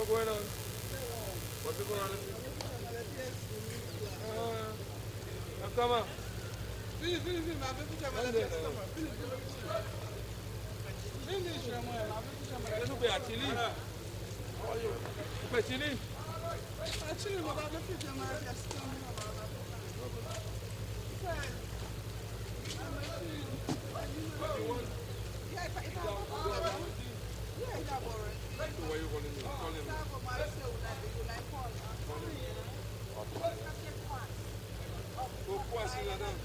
going on? What's going on? Come on. Finish, ma finish, chili. How are you? Chili? Chili, ma finish, what you want? Yeah, if I yeah, so what you want to do? Call him. Go cross it là-dedans.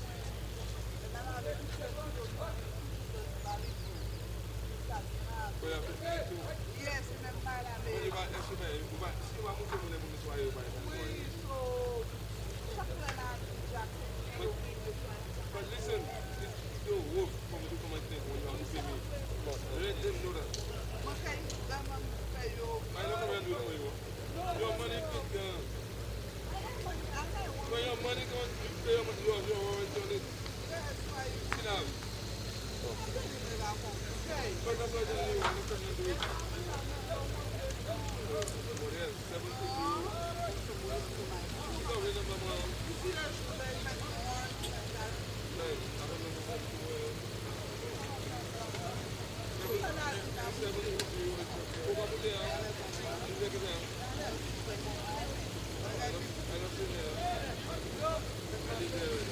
Yes, même pas la même. Si on va monter mon époux, soit oui, so but listen, it's still work for me to come and think when you have to pay me. Let them know that. Okay, I'm going to pay you. I don't know where to do it for you. Your money fit down. When your money goes, you pay your money, you're always on it. That's why you sit down. Okay. But that's why you want to come and do it. What else? 750. You don't remember more. You see that show that you make more? I don't know what to do. 750. Over there. You take it down. I don't see there. I did there.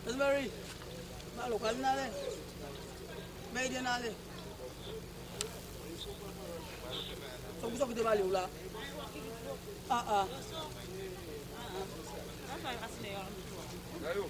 Rosemary, lokal na le. Media na le. So gusto ko di bali ula. Ah. Ayo.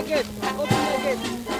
the gate. Open the gate.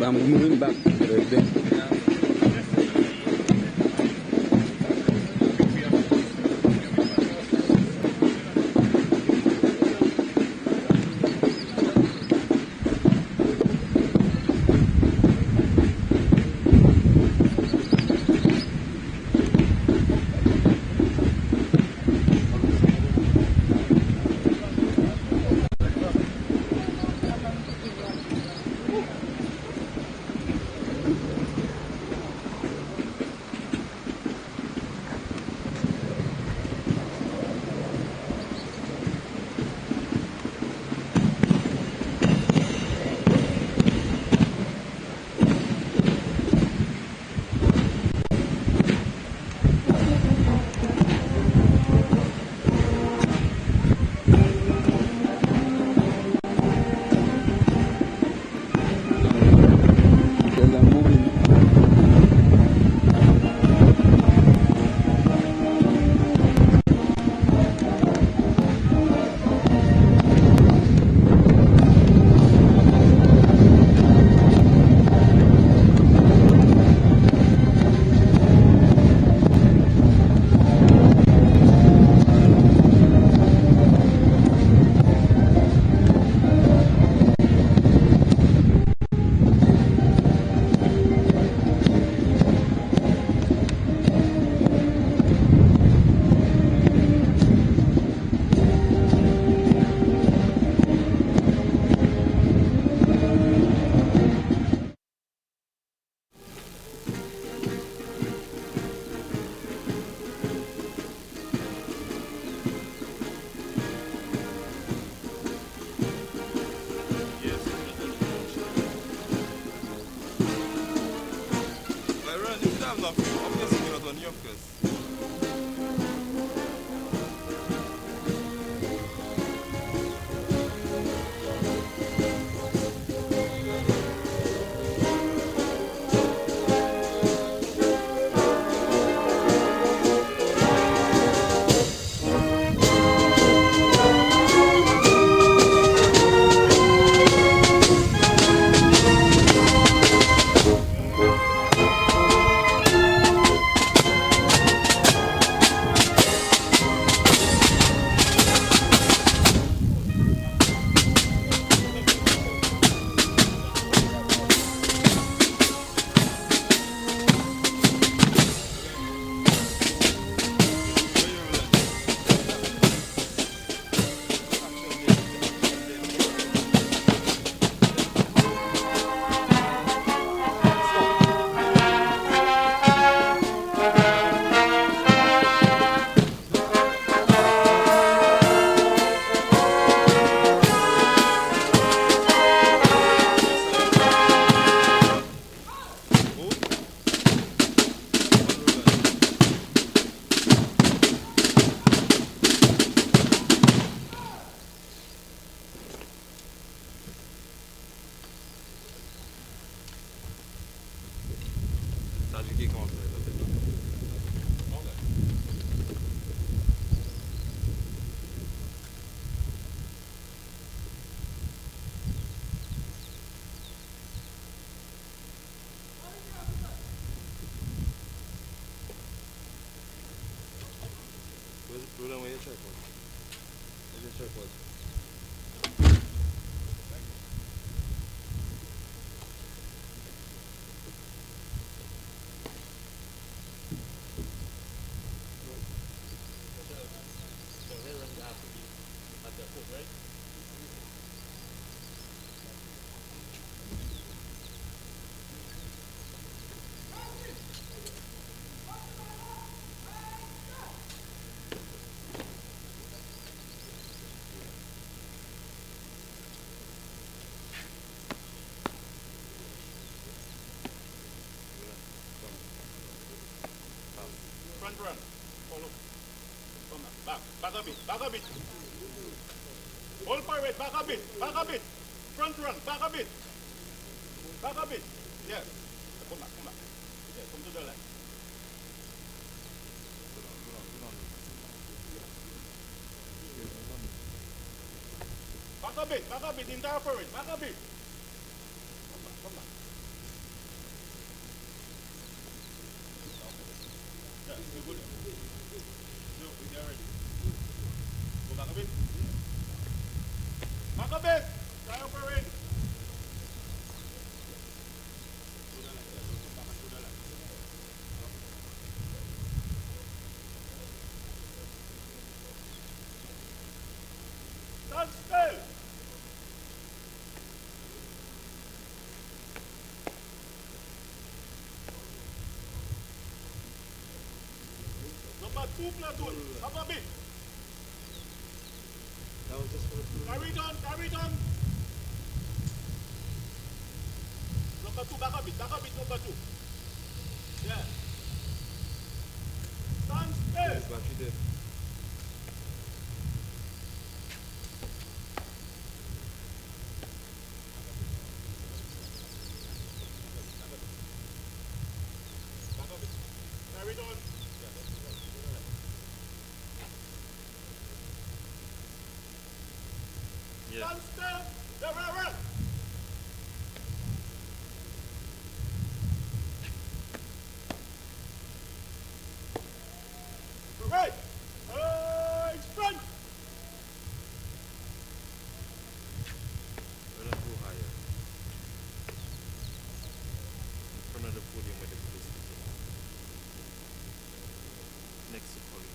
I'm moving back right there. not on Yonkers. Front run. Follow. Come now. Back a bit. Back a bit. Hold forward. Back a bit. Back a bit. Front run. Back a bit. Back a bit. Yes. Come back. Come back. Yeah, come to the left. Back a bit. Back a bit. Entire forward. Back a bit. Come back. Come back. Yeah, you're good. No, we're ready. Go back a bit. Back a bit. Try operate. Stand still. Number 2 platoon, up a bit. Carry down. Number 2, back a bit, number 2. Yeah. Stand still. Back a bit. Carry down. Yeah. Stand still. Run. Right. Front. We'll go higher. In front of the podium where the police station. Next to podium.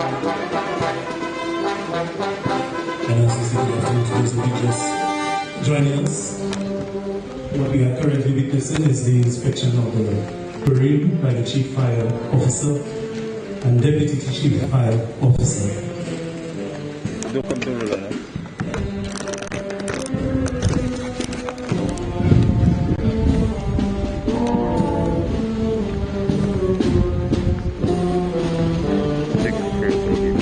And as you see, good afternoon to those of you just joining us. What we are currently witnessing is the inspection of the parade by the Chief Fire Officer and Deputy Chief Fire Officer. Don't come to Roland, eh? Take care of you.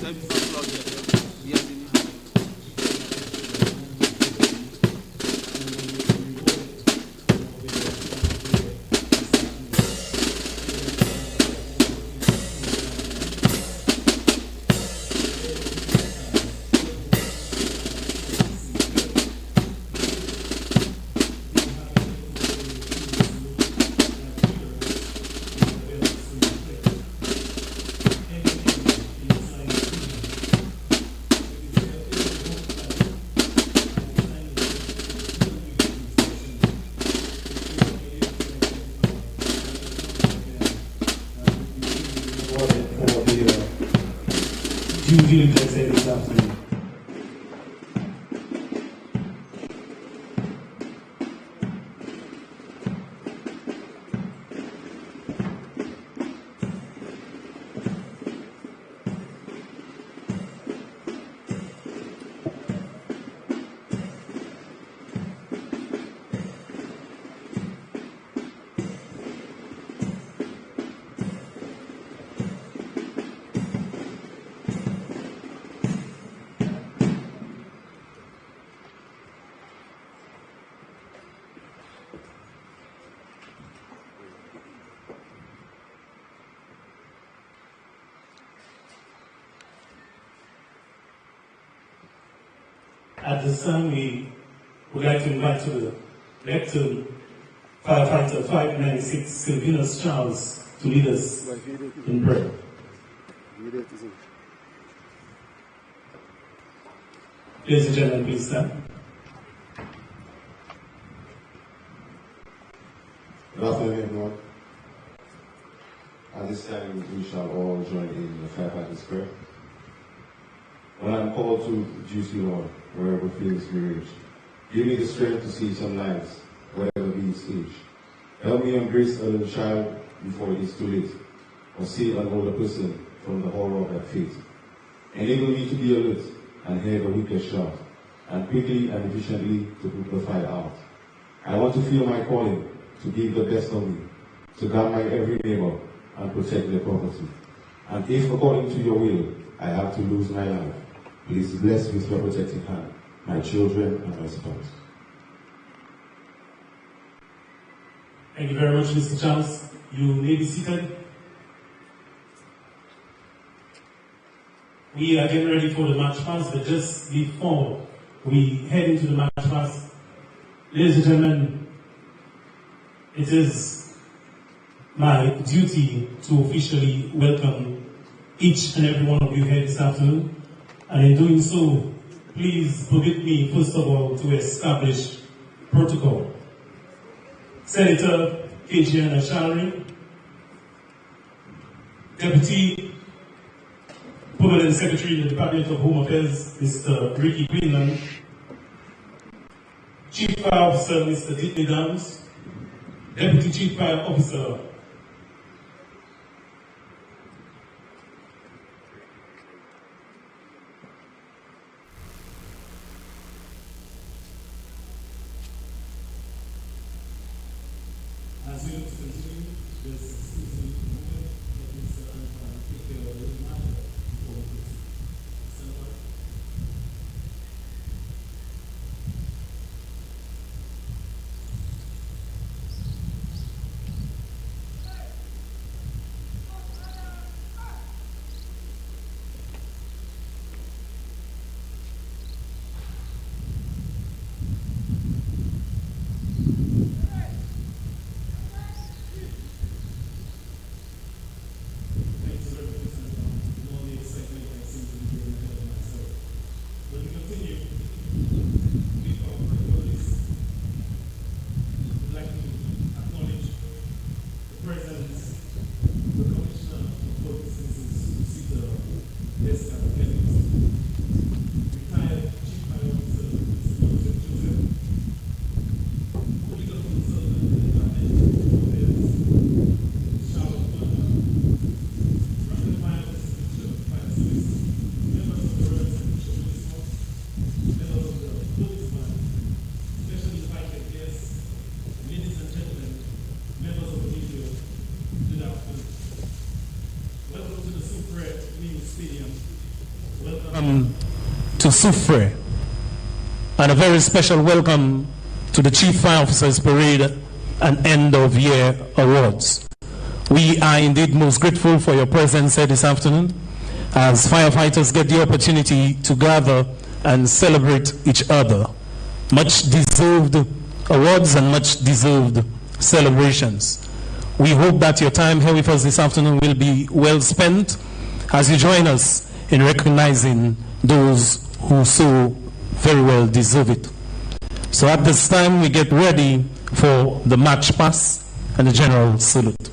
time before cloud here. We have been due diligence this afternoon. At this time, we would like to invite to the lectern Firefighter 596 Sylvanus Charles to lead us in prayer. Ladies and gentlemen, please stand. Good afternoon, everyone. At this time, we shall all join in the Firefighter's prayer. When I'm called to duty, Lord, wherever feels weary, give me the strength to see some lights, whatever be its age. Help me embrace a little child before it is too late, or save an older person from the horror of that fate. Enable me to be alert and hear the weakest shout, and quickly and efficiently to put the fire out. I want to feel my calling, to give the best of me, to guard my every neighbor and protect their property. And if according to your will, I have to lose my life, please bless with your protecting hand my children and my spouse. Thank you very much, Mr. Charles. You may be seated. We are getting ready for the march past, but just before we head into the march past, ladies and gentlemen, it is my duty to officially welcome each and every one of you here this afternoon. And in doing so, please permit me, first of all, to establish protocol. Senator Kejiana Shari, Deputy Permanent Secretary in the Department of Home Affairs, Mr. Ricky Greenland, Chief Fire Officer, Mr. Ditley Downs, Deputy Chief Fire Officer, as we look to continue this season movement, let me take care of a little matter before we proceed. Senator. welcome to Soufre, and a very special welcome to the Chief Fire Officers Parade and End of Year Awards. We are indeed most grateful for your presence here this afternoon, as firefighters get the opportunity to gather and celebrate each other. Much deserved awards and much deserved celebrations. We hope that your time here with us this afternoon will be well spent as you join us in recognizing those who so very well deserve it. So at this time, we get ready for the march pass and the general salute.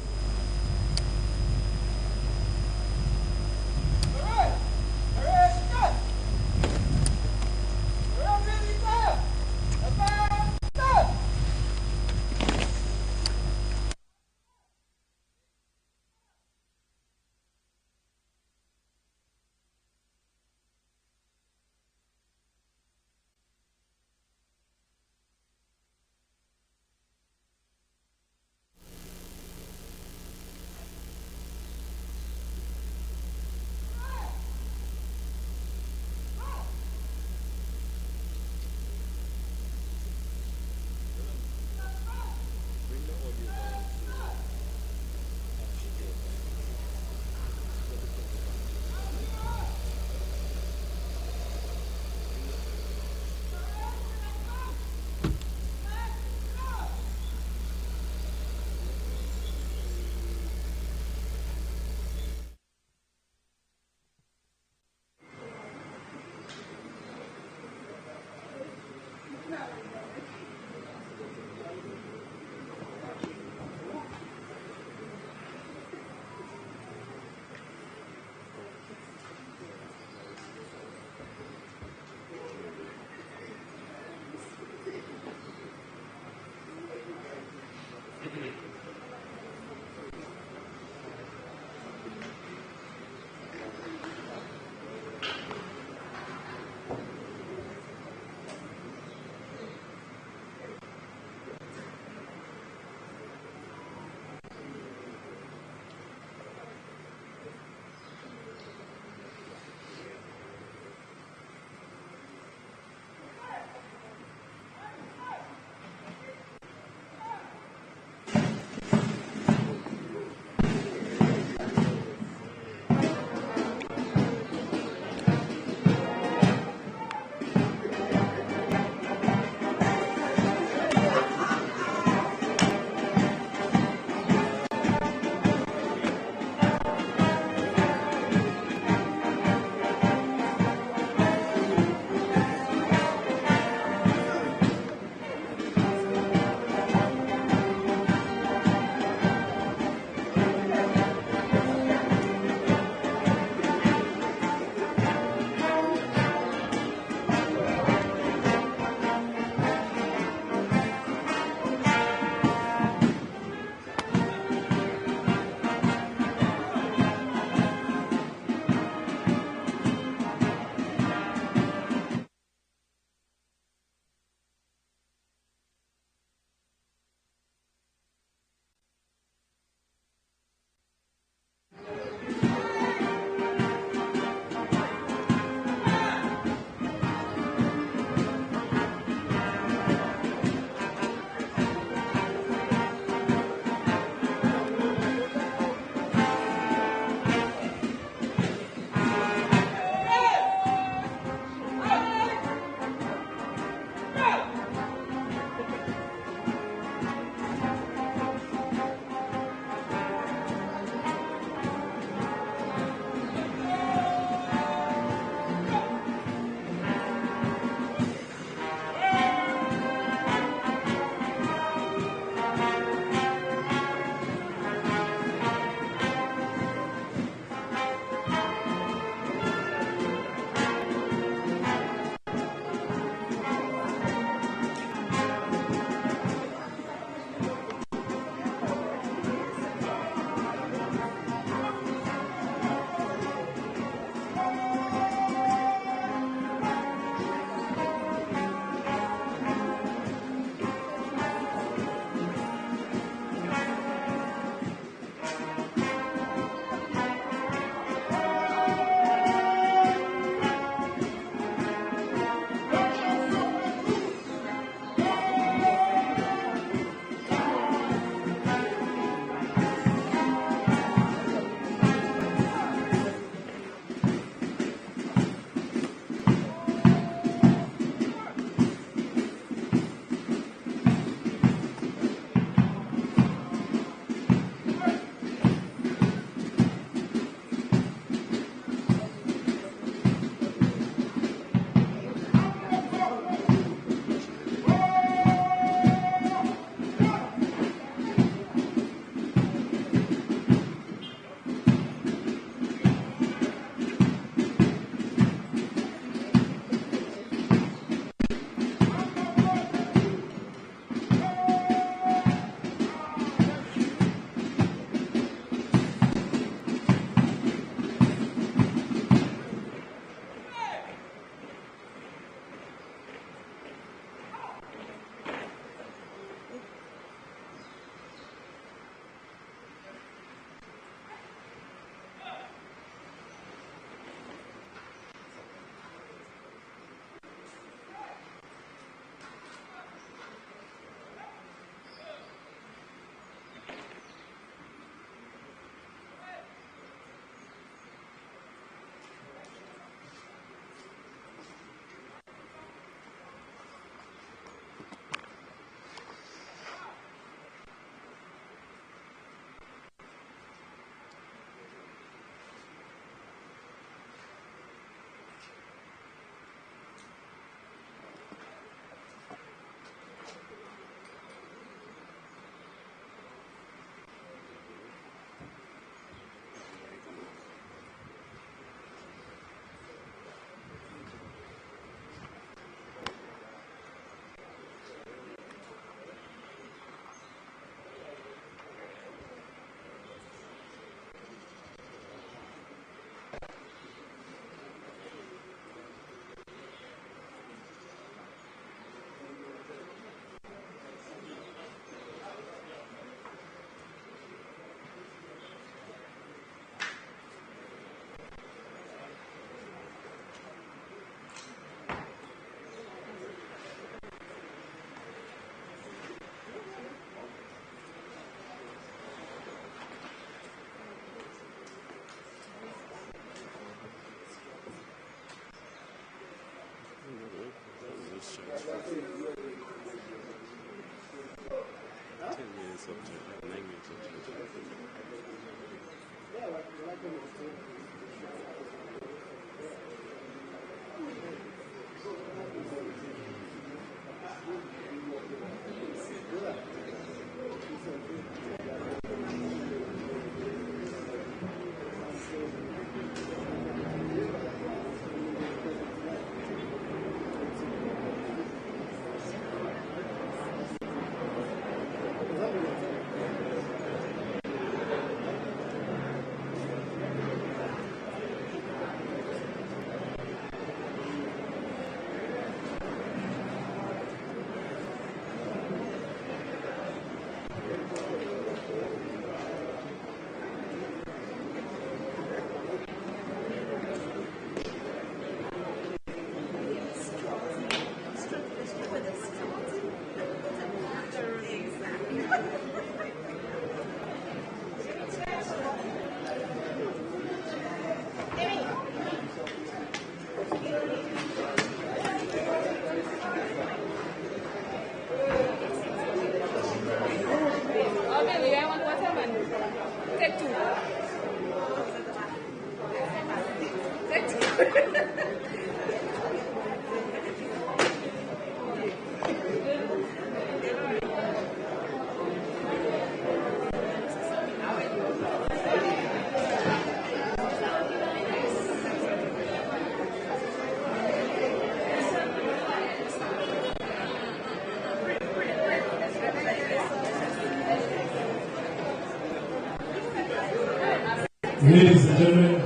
Ladies and gentlemen,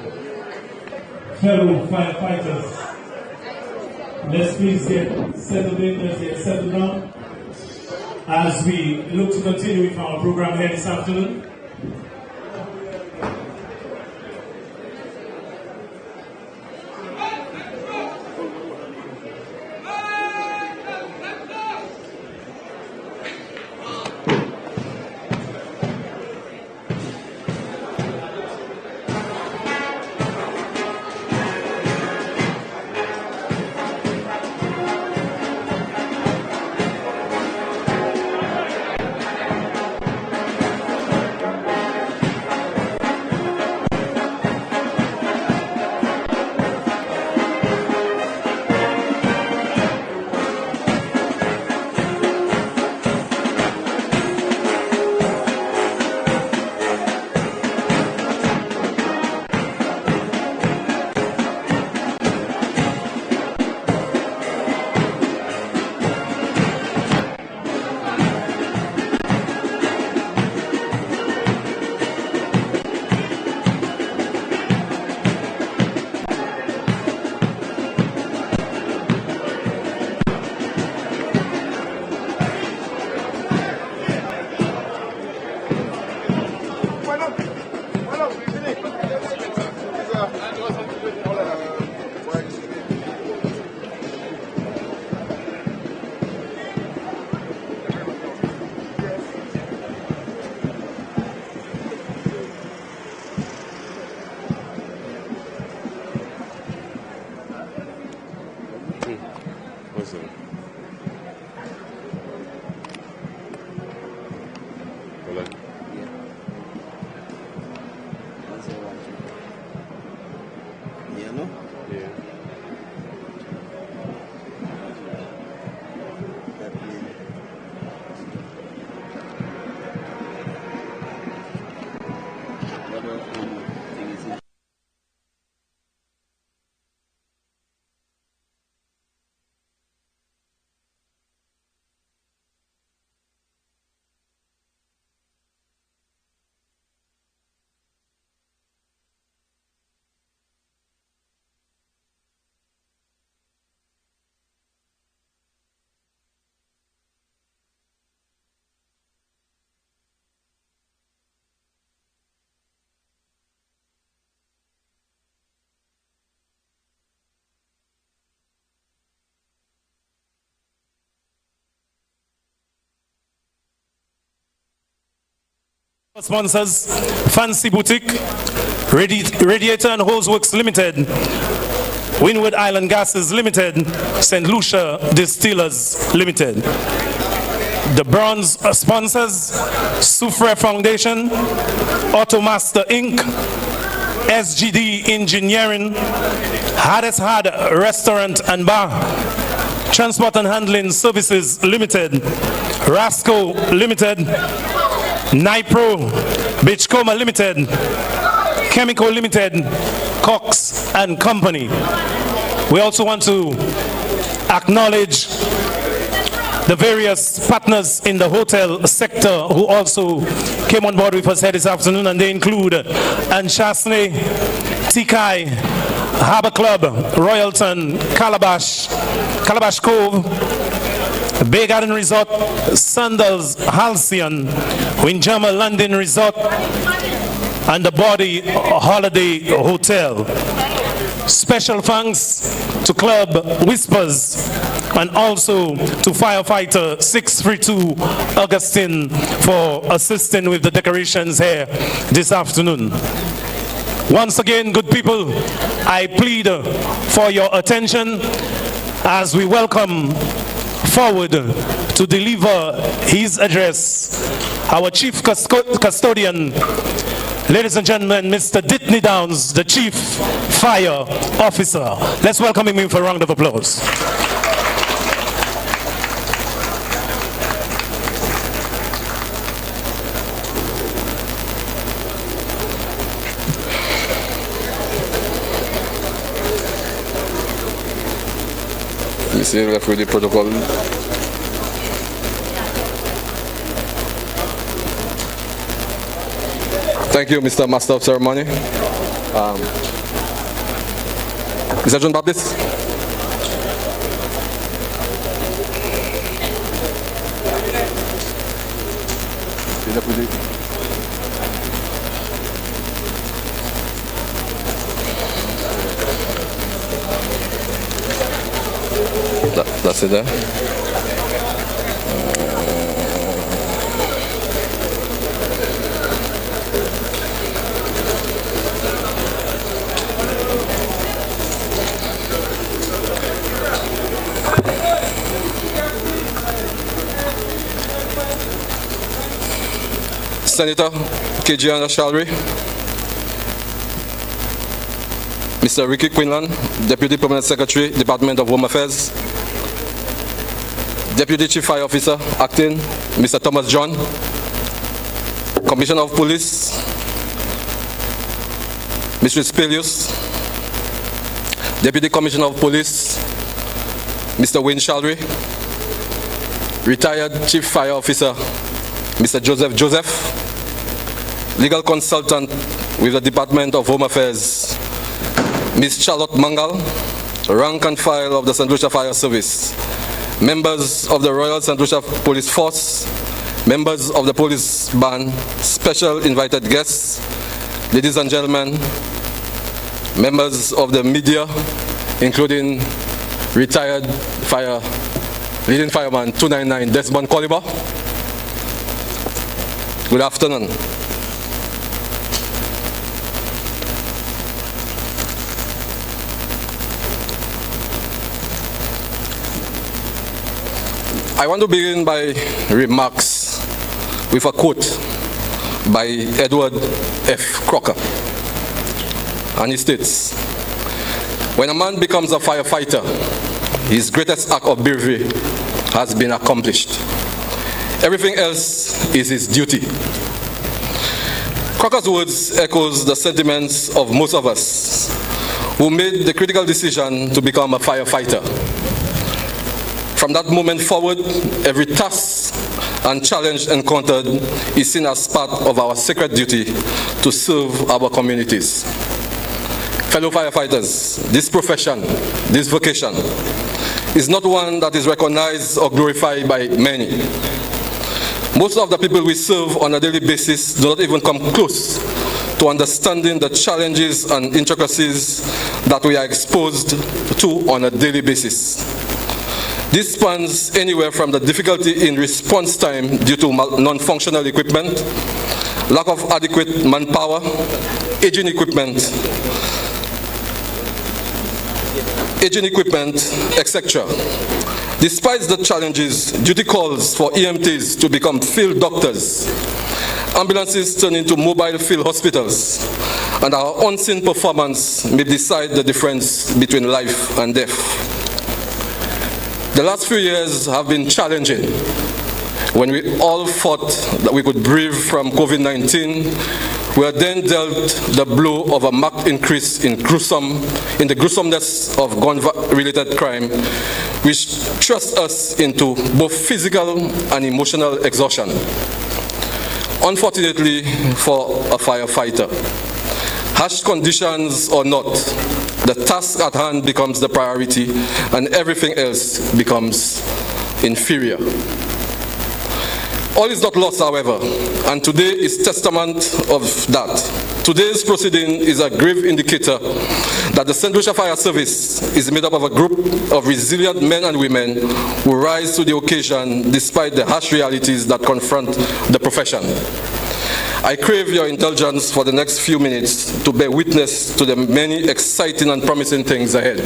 fellow firefighters, let's please get settled in, let's get settled down as we look to continue with our program here this afternoon. Sponsors: Fancy Boutique, Radiator and Hose Works Limited, Windward Island Gases Limited, St.Lucia Distillers Limited. The bronze sponsors: Sufre Foundation, Automaster Inc., SGD Engineering, Hardest Hard Restaurant and Bar, Transport and Handling Services Limited, Rasco Limited, Nipro, Beachcomber Limited, Chemical Limited, Cox and Company. We also want to acknowledge the various partners in the hotel sector who also came on board with us here this afternoon, and they include Anchasne, Tikai, Harbour Club, Royalton, Calabash Cove, Bay Garden Resort, Sandals Halcyon, Windjammer London Resort, and the Body Holiday Hotel. Special thanks to Club Whispers and also to Firefighter 632 Augustine for assisting with the decorations here this afternoon. Once again, good people, I plead for your attention as we welcome forward to deliver his address our Chief Custodian, Ladies and gentlemen, Mr. Ditney Downs, the Chief Fire Officer. Let's welcome him in for a round of applause. Ici, le fruit du protocole. Thank you, Mr. Master of Ceremony. Is that John Baptist? That's it there. Senator Kejiana Shalry, Mr. Ricky Quinlan, Deputy Permanent Secretary, Department of Home Affairs, Deputy Chief Fire Officer, Acting, Mr. Thomas John, Commissioner of Police, Mr. Spilius, Deputy Commissioner of Police, Mr. Wayne Shalry, Retired Chief Fire Officer, Mr. Joseph, Legal Consultant with the Department of Home Affairs, Ms. Charlotte Mangal, Rank and File of the St.Lucia Fire Service, members of the Royal St.Lucia Police Force, members of the police band, special invited guests, ladies and gentlemen, members of the media, including retired leading fireman 299 Desmond Coliber. Good afternoon. I want to begin by remarks with a quote by Edward F. Crocker. And he states, "When a man becomes a firefighter, his greatest act of bravery has been accomplished. Everything else is his duty." Crocker's words echoes the sentiments of most of us who made the critical decision to become a firefighter. From that moment forward, every task and challenge encountered is seen as part of our sacred duty to serve our communities. Fellow firefighters, this profession, this vocation, is not one that is recognized or glorified by many. Most of the people we serve on a daily basis do not even come close to understanding the challenges and intricacies that we are exposed to on a daily basis. This spans anywhere from the difficulty in response time due to non-functional equipment, lack of adequate manpower, aging equipment, etc. Despite the challenges, duty calls for EMTs to become field doctors, ambulances turn into mobile field hospitals, and our unseen performance may decide the difference between life and death. The last few years have been challenging. When we all thought that we could breathe from COVID-19, we were then dealt the blow of a marked increase in the gruesomeness of gun-related crime, which thrust us into both physical and emotional exhaustion. Unfortunately for a firefighter, harsh conditions or not, the task at hand becomes the priority and everything else becomes inferior. All is not lost, however, and today is testament of that. Today's proceeding is a grave indicator that the St.Lucia Fire Service is made up of a group of resilient men and women who rise to the occasion despite the harsh realities that confront the profession. I crave your indulgence for the next few minutes to bear witness to the many exciting and promising things ahead.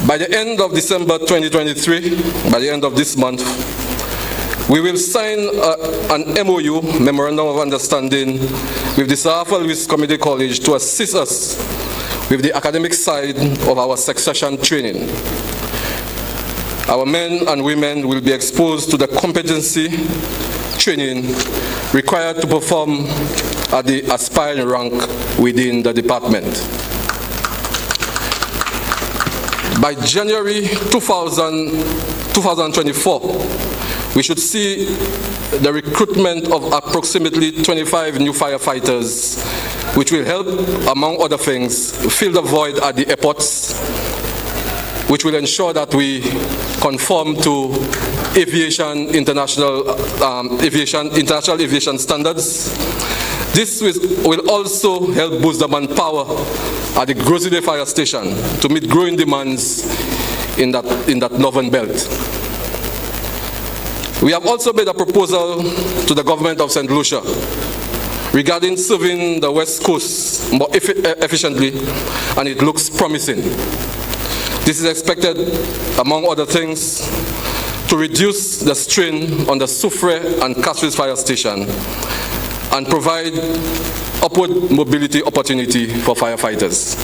By the end of December 2023, by the end of this month, We will sign an MOU, Memorandum of Understanding, with the South Louis Community College to assist us with the academic side of our succession training. Our men and women will be exposed to the competency training required to perform at the aspiring rank within the department. By January 2024, we should see the recruitment of approximately 25 new firefighters, which will help, among other things, fill the void at the airports, which will ensure that we conform to international aviation standards. This will also help boost the manpower at the Grosile Fire Station to meet growing demands in that northern belt. We have also made a proposal to the government of St. Lucia regarding serving the West Coast more efficiently, and it looks promising. This is expected, among other things, to reduce the strain on the Soufrière and Castries Fire Station and provide upward mobility opportunity for firefighters.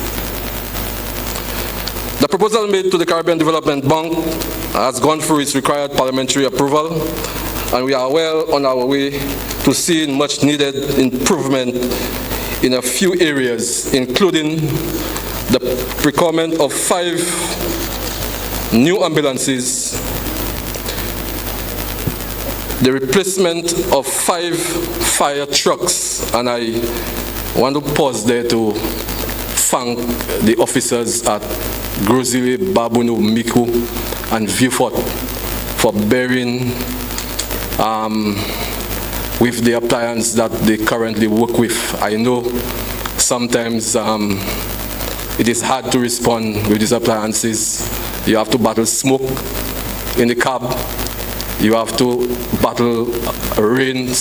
The proposal made to the Caribbean Development Bank has gone through its required parliamentary approval, and we are well on our way to seeing much needed improvement in a few areas, including the procurement of 5 new ambulances, the replacement of 5 fire trucks, and I want to pause there to thank the officers at Grosile, Babounou, Miku, and Vieux-Fort for bearing with the appliance that they currently work with. I know sometimes it is hard to respond with these appliances. You have to battle smoke in the cab. You have to battle rain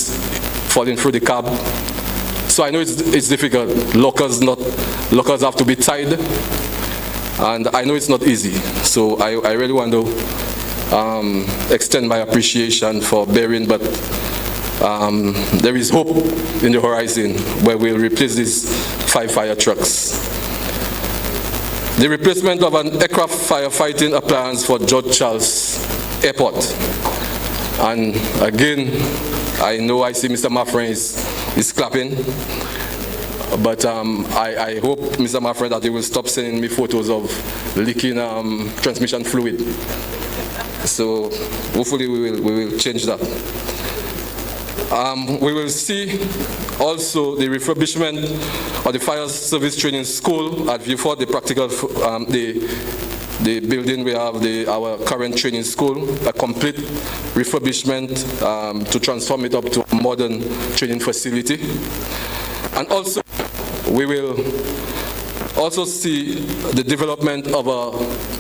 falling through the cab. So I know it's difficult. Lockers have to be tied, and I know it's not easy. So I really want to extend my appreciation for bearing, but there is hope in the horizon where we'll replace these 5 fire trucks. The replacement of an aircraft firefighting appliance for George Charles Airport. And again, I know I see Mr. Maffrin is clapping, but I hope, Mr. Maffrin, that you will stop sending me photos of leaking transmission fluid. So hopefully we will change that. We will see also the refurbishment of the fire service training school at Vieux-Fort, the practical, the building we have, our current training school, a complete refurbishment to transform it up to a modern training facility. And also, we will also see the development of a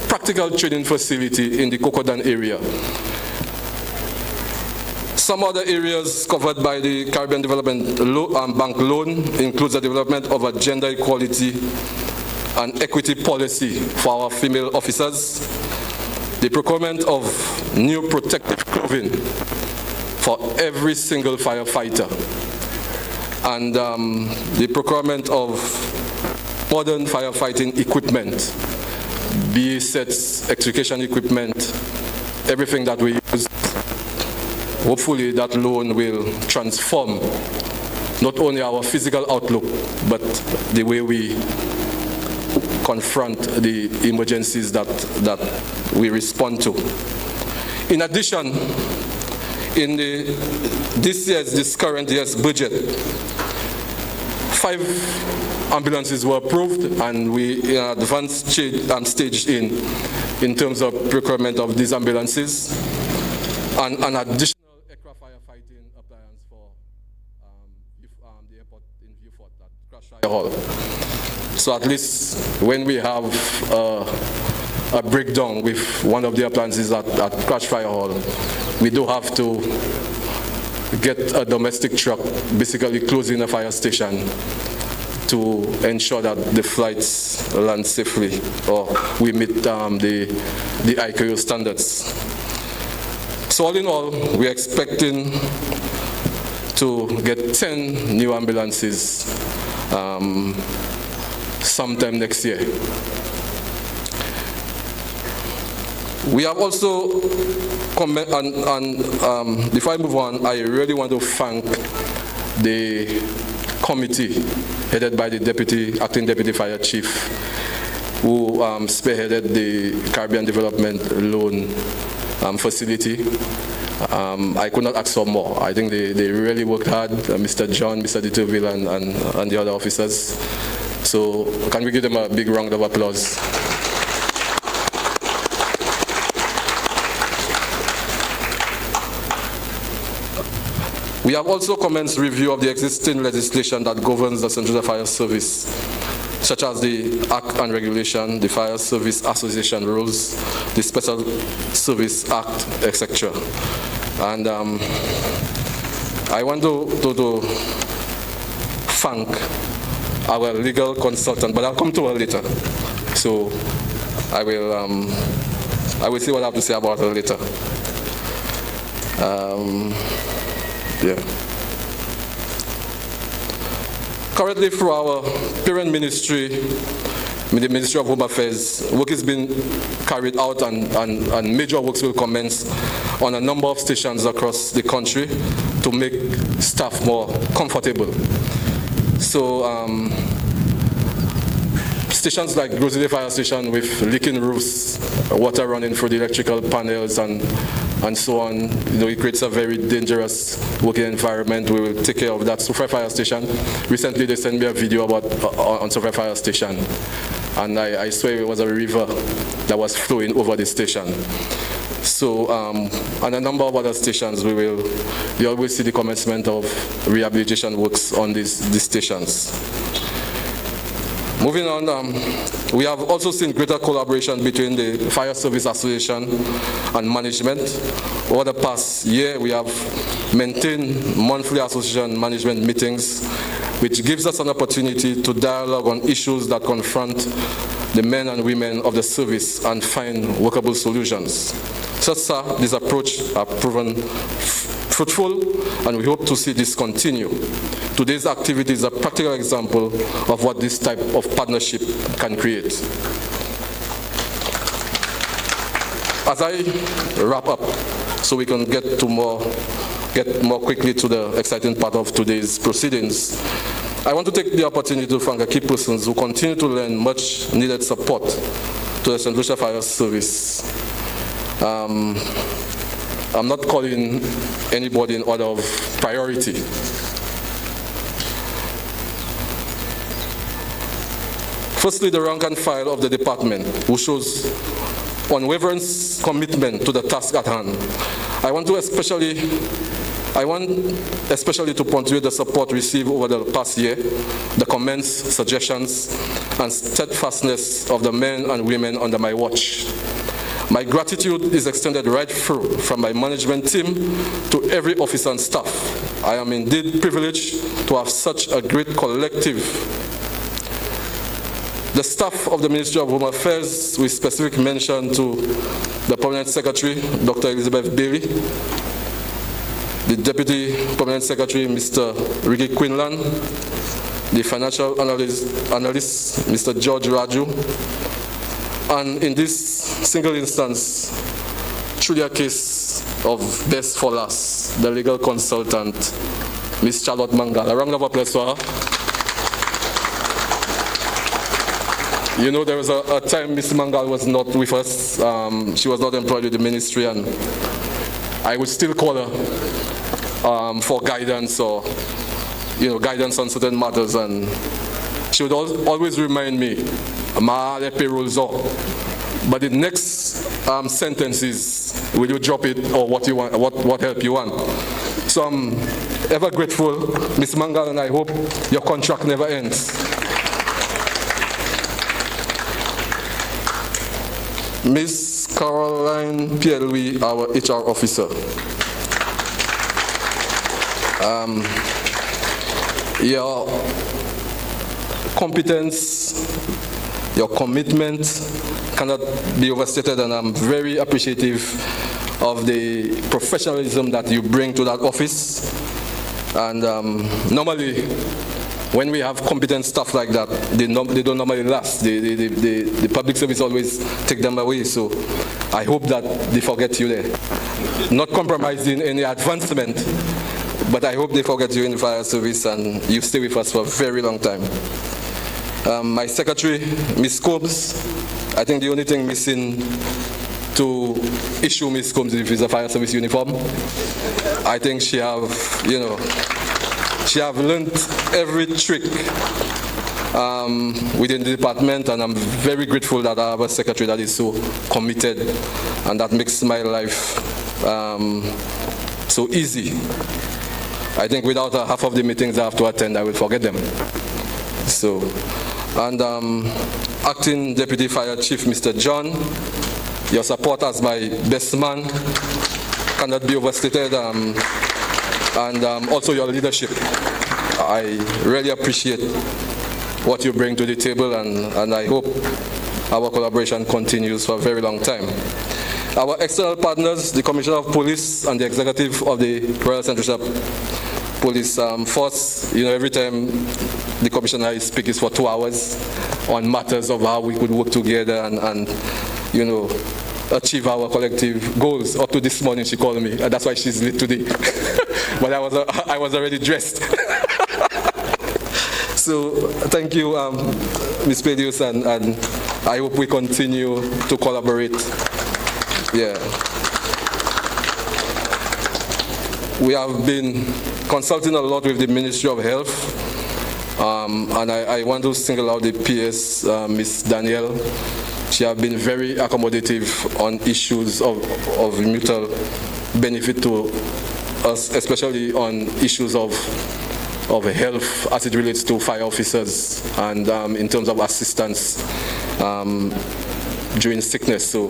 practical training facility in the Kokodan area. Some other areas covered by the Caribbean Development Bank loan includes the development of a gender equality and equity policy for our female officers, the procurement of new protective clothing for every single firefighter, and the procurement of modern firefighting equipment, BA sets, extrication equipment, everything that we use. Hopefully that loan will transform not only our physical outlook, but the way we confront the emergencies that we respond to. In addition, in this current year's budget, 5 ambulances were approved, and we in an advanced stage in terms of procurement of these ambulances, and an additional aircraft firefighting appliance for the airport in Vieux-Fort at Crash Fire Hall. So at least when we have a breakdown with one of the appliances at Crash Fire Hall, we do have to get a domestic truck basically closing the fire station to ensure that the flights land safely, or we meet the ICAO standards. So all in all, we're expecting to get 10 new ambulances sometime next year. We have also, before I move on, I really want to thank the committee headed by the acting deputy fire chief, who spearheaded the Caribbean Development Loan facility. I could not ask for more. I think they really worked hard, Mr. John, Mr. Deterville, and the other officers. So can we give them a big round of applause? We have also commenced review of the existing legislation that governs the St. Lucia Fire Service, such as the Act and Regulation, the Fire Service Association rules, the Special Service Act, etc. And I want to thank our legal consultant, but I'll come to her later. So I will see what I have to say about her later. Yeah. Currently, through our parent ministry, the Ministry of Home Affairs, work is being carried out and major works will commence on a number of stations across the country to make staff more comfortable. So stations like Rosalie Fire Station with leaking roofs, water running through the electrical panels and so on, it creates a very dangerous working environment. We will take care of that. Supervisory Fire Station, recently they sent me a video about on Supervisory Fire Station, and I swear it was a river that was flowing over the station. So, and a number of other stations, you always see the commencement of rehabilitation works on these stations. Moving on, we have also seen greater collaboration between the Fire Service Association and management. Over the past year, we have maintained monthly association management meetings, which gives us an opportunity to dialogue on issues that confront the men and women of the service and find workable solutions. Thus far, this approach has proven fruitful, and we hope to see this continue. Today's activity is a practical example of what this type of partnership can create. As I wrap up, so we can get more quickly to the exciting part of today's proceedings, I want to take the opportunity to thank the key persons who continue to lend much needed support to the St. Lucia Fire Service. I'm not calling anybody in order of priority. Firstly, the rank and file of the department, who shows unwavering commitment to the task at hand. I want especially to punctuate the support received over the past year, the comments, suggestions, and steadfastness of the men and women under my watch. My gratitude is extended right through from my management team to every officer and staff. I am indeed privileged to have such a great collective. The staff of the Ministry of Home Affairs, with specific mention to the Permanent Secretary, Dr. Elizabeth Bailey, the Deputy Permanent Secretary, Mr. Ricky Quinlan, the Financial Analyst, Mr. George Raju, and in this single instance, truly a case of best for last, the legal consultant, Ms. Charlotte Mangal. A round of applause for her. You know, there was a time Ms. Mangal was not with us. She was not employed with the ministry, and I would still call her for guidance or, guidance on certain matters, and she would always remind me, "Ma, the payrolls up." But the next sentence is, "Will you drop it, or what you want? What help you want?" So I'm ever grateful, Ms. Mangal, and I hope your contract never ends. Ms. Caroline Pierre-Louis, our HR officer. Your competence, your commitment cannot be overstated, and I'm very appreciative of the professionalism that you bring to that office. And normally, when we have competent staff like that, they don't normally last. The public service always take them away. So I hope that they forget you there. Not compromising any advancement, but I hope they forget you in the fire service and you stay with us for a very long time. My secretary, Ms. Combs, I think the only thing missing to issue Ms. Combs is a fire service uniform. I think she have, she have learned every trick within the department, and I'm very grateful that I have a secretary that is so committed and that makes my life so easy. I think without her, half of the meetings I have to attend, I will forget them. So, and Acting Deputy Fire Chief, Mr. John, your support as my best man cannot be overstated, and also your leadership. I really appreciate what you bring to the table, and I hope our collaboration continues for a very long time. Our external partners, the Commissioner of Police and the Executive of the Royal St.Lucia Police Force, every time the Commissioner is speaking for 2 hours on matters of how we could work together and achieve our collective goals. Up to this morning, she called me, and that's why she's late today. But I was already dressed. So thank you, Ms. Pedius, and I hope we continue to collaborate. Yeah. We have been consulting a lot with the Ministry of Health, and I want to single out the PS, Ms. Danielle. She has been very accommodative on issues of mutual benefit to us, especially on issues of health as it relates to fire officers and in terms of assistance during sickness. So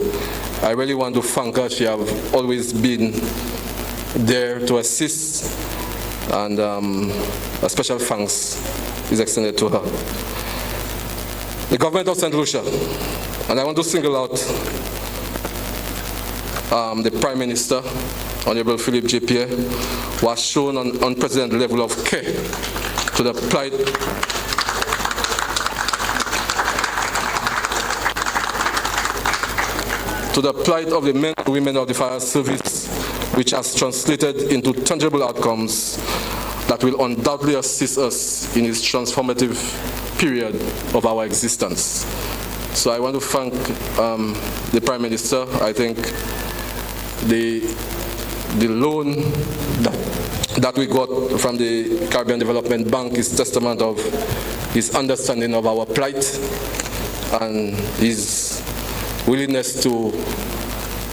I really want to thank her. She has always been there to assist, and a special thanks is extended to her. The government of St. Lucia, and I want to single out the Prime Minister, Honorable Philip J. Pierre, who has shown an unprecedented level of care to the plight of the men and women of the fire service, which has translated into tangible outcomes that will undoubtedly assist us in this transformative period of our existence. So I want to thank the Prime Minister. I think the loan that we got from the Caribbean Development Bank is testament of his understanding of our plight and his willingness to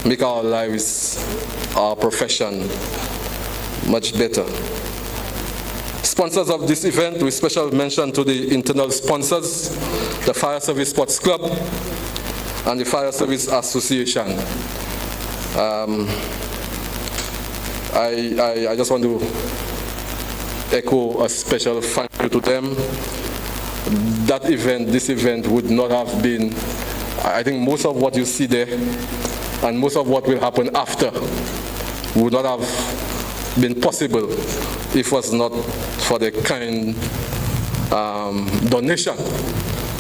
make our lives, our profession, much better. Sponsors of this event, with special mention to the internal sponsors, the Fire Service Sports Club and the Fire Service Association. I just want to echo a special thank you to them. This event would not have been, I think most of what you see there and most of what will happen after would not have been possible if it was not for the kind donation.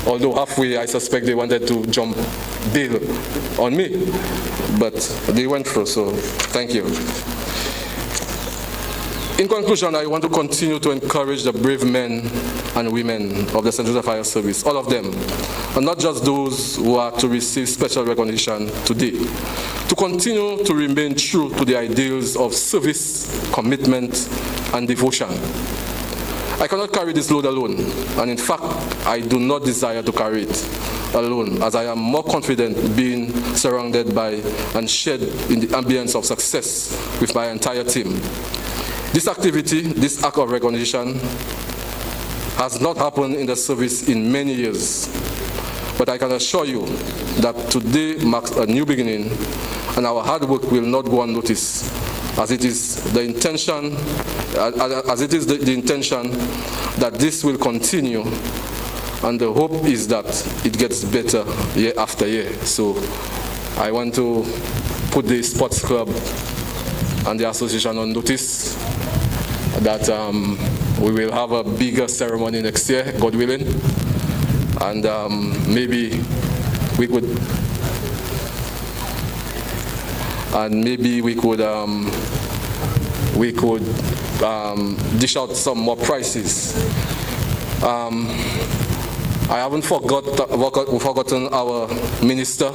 Although halfway, I suspect they wanted to jump bail on me, but they went through, so thank you. In conclusion, I want to continue to encourage the brave men and women of the St. Lucia Fire Service, all of them, and not just those who are to receive special recognition today, to continue to remain true to the ideals of service, commitment, and devotion. I cannot carry this load alone, and in fact, I do not desire to carry it alone, as I am more confident being surrounded by and shared in the ambience of success with my entire team. This activity, this act of recognition, has not happened in the service in many years, but I can assure you that today marks a new beginning, and our hard work will not go unnoticed, as it is the intention that this will continue, and the hope is that it gets better year after year. So I want to put the sports club and the association on notice that we will have a bigger ceremony next year, God willing, and maybe we could dish out some more prizes. I haven't forgotten our minister,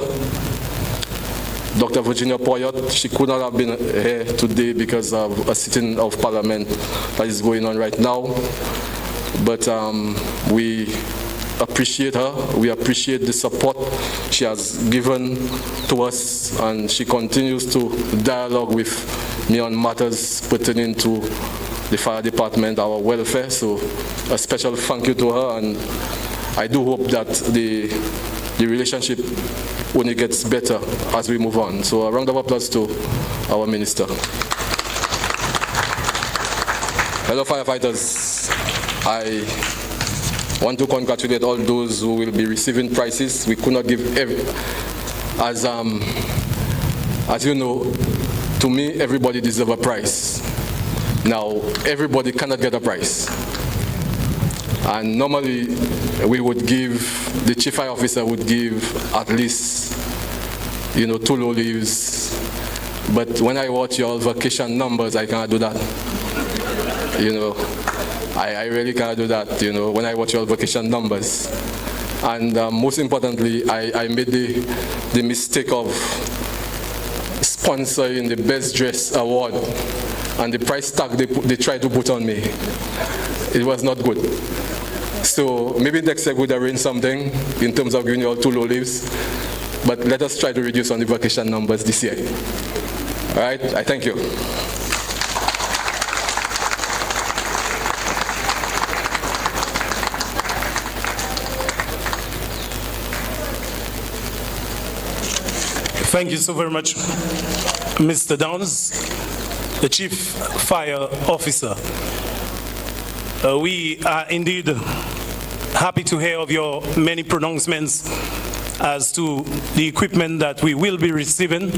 Dr. Virginia Poyot. She could not have been here today because of a sitting of Parliament that is going on right now. But we appreciate her. We appreciate the support she has given to us, and she continues to dialogue with me on matters pertaining to the fire department, our welfare. So a special thank you to her, and I do hope that the relationship only gets better as we move on. So a round of applause to our minister. Hello firefighters. I want to congratulate all those who will be receiving prizes. We could not give as you know, to me everybody deserves a prize. Now everybody cannot get a prize. And normally we would give, the chief fire officer would give at least, 2 low leaves. But when I watch your vacation numbers, I cannot do that. I really cannot do that, when I watch your vacation numbers. And most importantly, I made the mistake of sponsoring the Best Dress Award, and the price tag they tried to put on me, it was not good. So maybe next year we would arrange something in terms of giving you all 2 low leaves, but let us try to reduce on the vacation numbers this year. All right, I thank you. Thank you so very much, Mr. Downs, the Chief Fire Officer. We are indeed happy to hear of your many pronouncements as to the equipment that we will be receiving,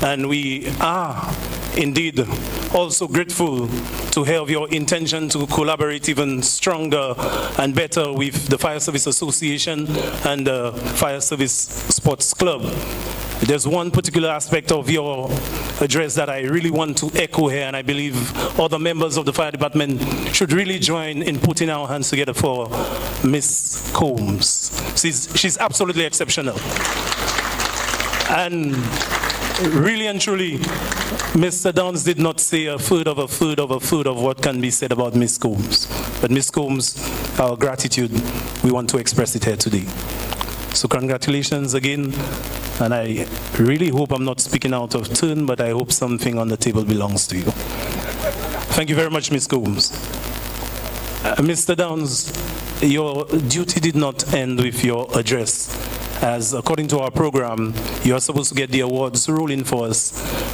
and we are indeed also grateful to hear of your intention to collaborate even stronger and better with the Fire Service Association and the Fire Service Sports Club. There's one particular aspect of your address that I really want to echo here, and I believe other members of the fire department should really join in putting our hands together for Miss Combs. She's absolutely exceptional. And really and truly, Mr. Downs did not say a third of what can be said about Miss Combs. But Miss Combs, our gratitude, we want to express it here today. So congratulations again. And I really hope I'm not speaking out of turn, but I hope something on the table belongs to you. Thank you very much, Ms. Combs. Mr. Downs, your duty did not end with your address, as according to our program, you are supposed to get the awards rolling for us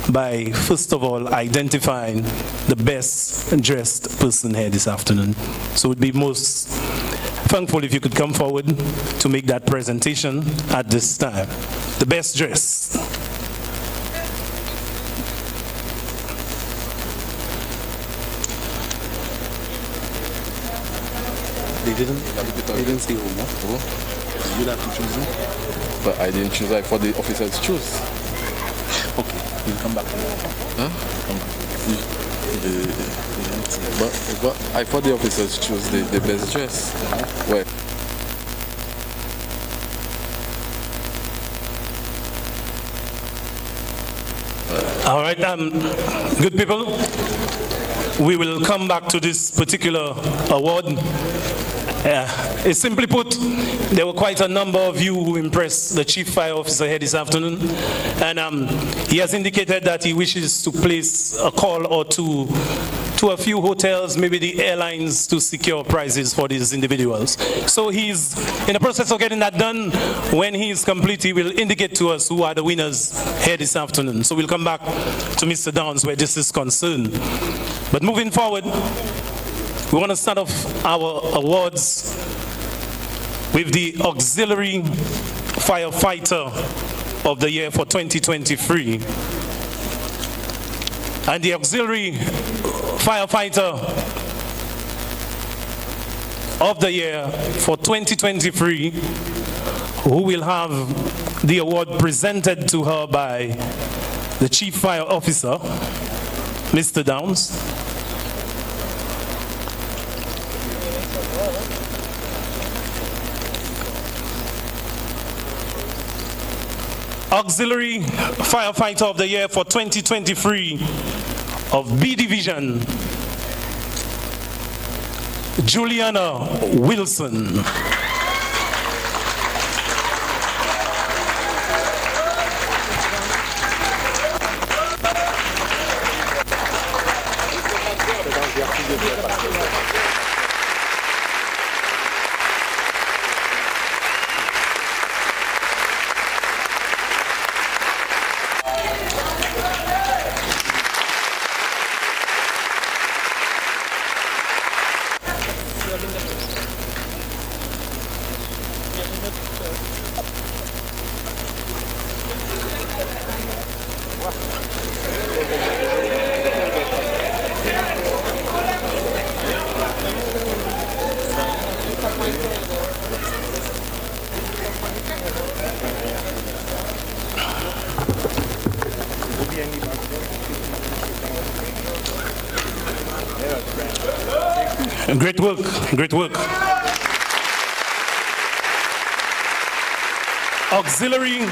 by, first of all, identifying the best dressed person here this afternoon. So it would be most thankful if you could come forward to make that presentation at this time. The best dress. They didn't say who, no? You have to choose them? But I didn't choose, I thought the officers choose. Okay, you'll come back. Huh? Come back. But I thought the officers choose the best dress. Where? All right, good people. We will come back to this particular award. Simply put, there were quite a number of you who impressed the Chief Fire Officer here this afternoon, and he has indicated that he wishes to place a call or two to a few hotels, maybe the airlines, to secure prizes for these individuals. So he's in the process of getting that done. When he is complete, he will indicate to us who are the winners here this afternoon. So we'll come back to Mr. Downs where this is concerned. But moving forward, we want to start off our awards with the Auxiliary Firefighter of the year for 2023. And the auxiliary firefighter of the year for 2023, who will have the award presented to her by the Chief Fire Officer, Mr. Downs. Auxiliary Firefighter of the Year for 2023 of B Division, Juliana Wilson. Great work, great work. Auxiliary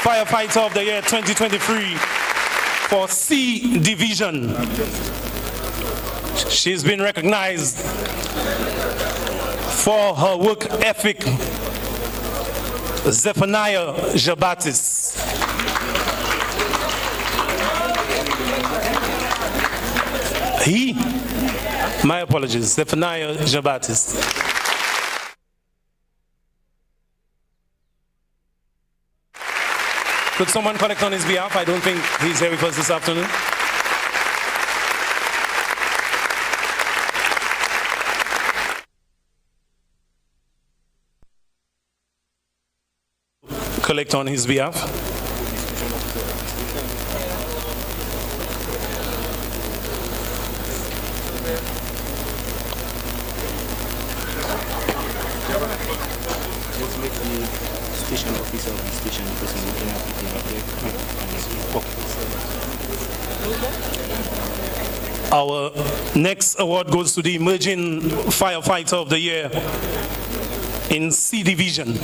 Firefighter of the Year 2023 for C Division. She's been recognized for her work ethic, Zephaniah Jabatis. My apologies, Zephaniah Jabatis. Could someone collect on his behalf? I don't think he's here with us this afternoon. Collect on his behalf. Station officer of the station, the person looking at it. Our next award goes to the Emerging Firefighter of the Year in C Division.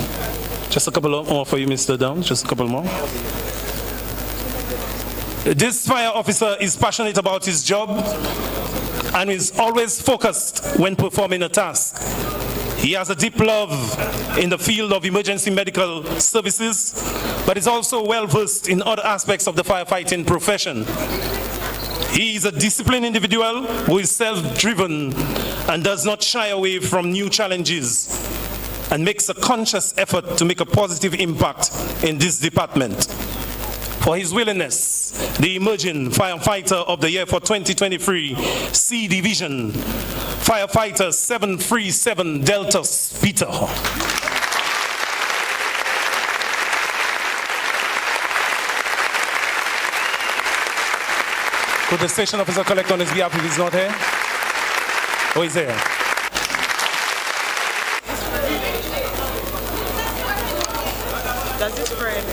Just a couple more for you, Mr. Downs. Just a couple more. This fire officer is passionate about his job and is always focused when performing a task. He has a deep love in the field of emergency medical services, but is also well versed in other aspects of the firefighting profession. He is a disciplined individual who is self-driven and does not shy away from new challenges and makes a conscious effort to make a positive impact in this department. For his willingness, the Emerging Firefighter of the Year for 2023, C Division, Firefighter 737 Delta Peter. Could the station officer collect on his behalf if he's not here? Oh, he's here. That's his friend.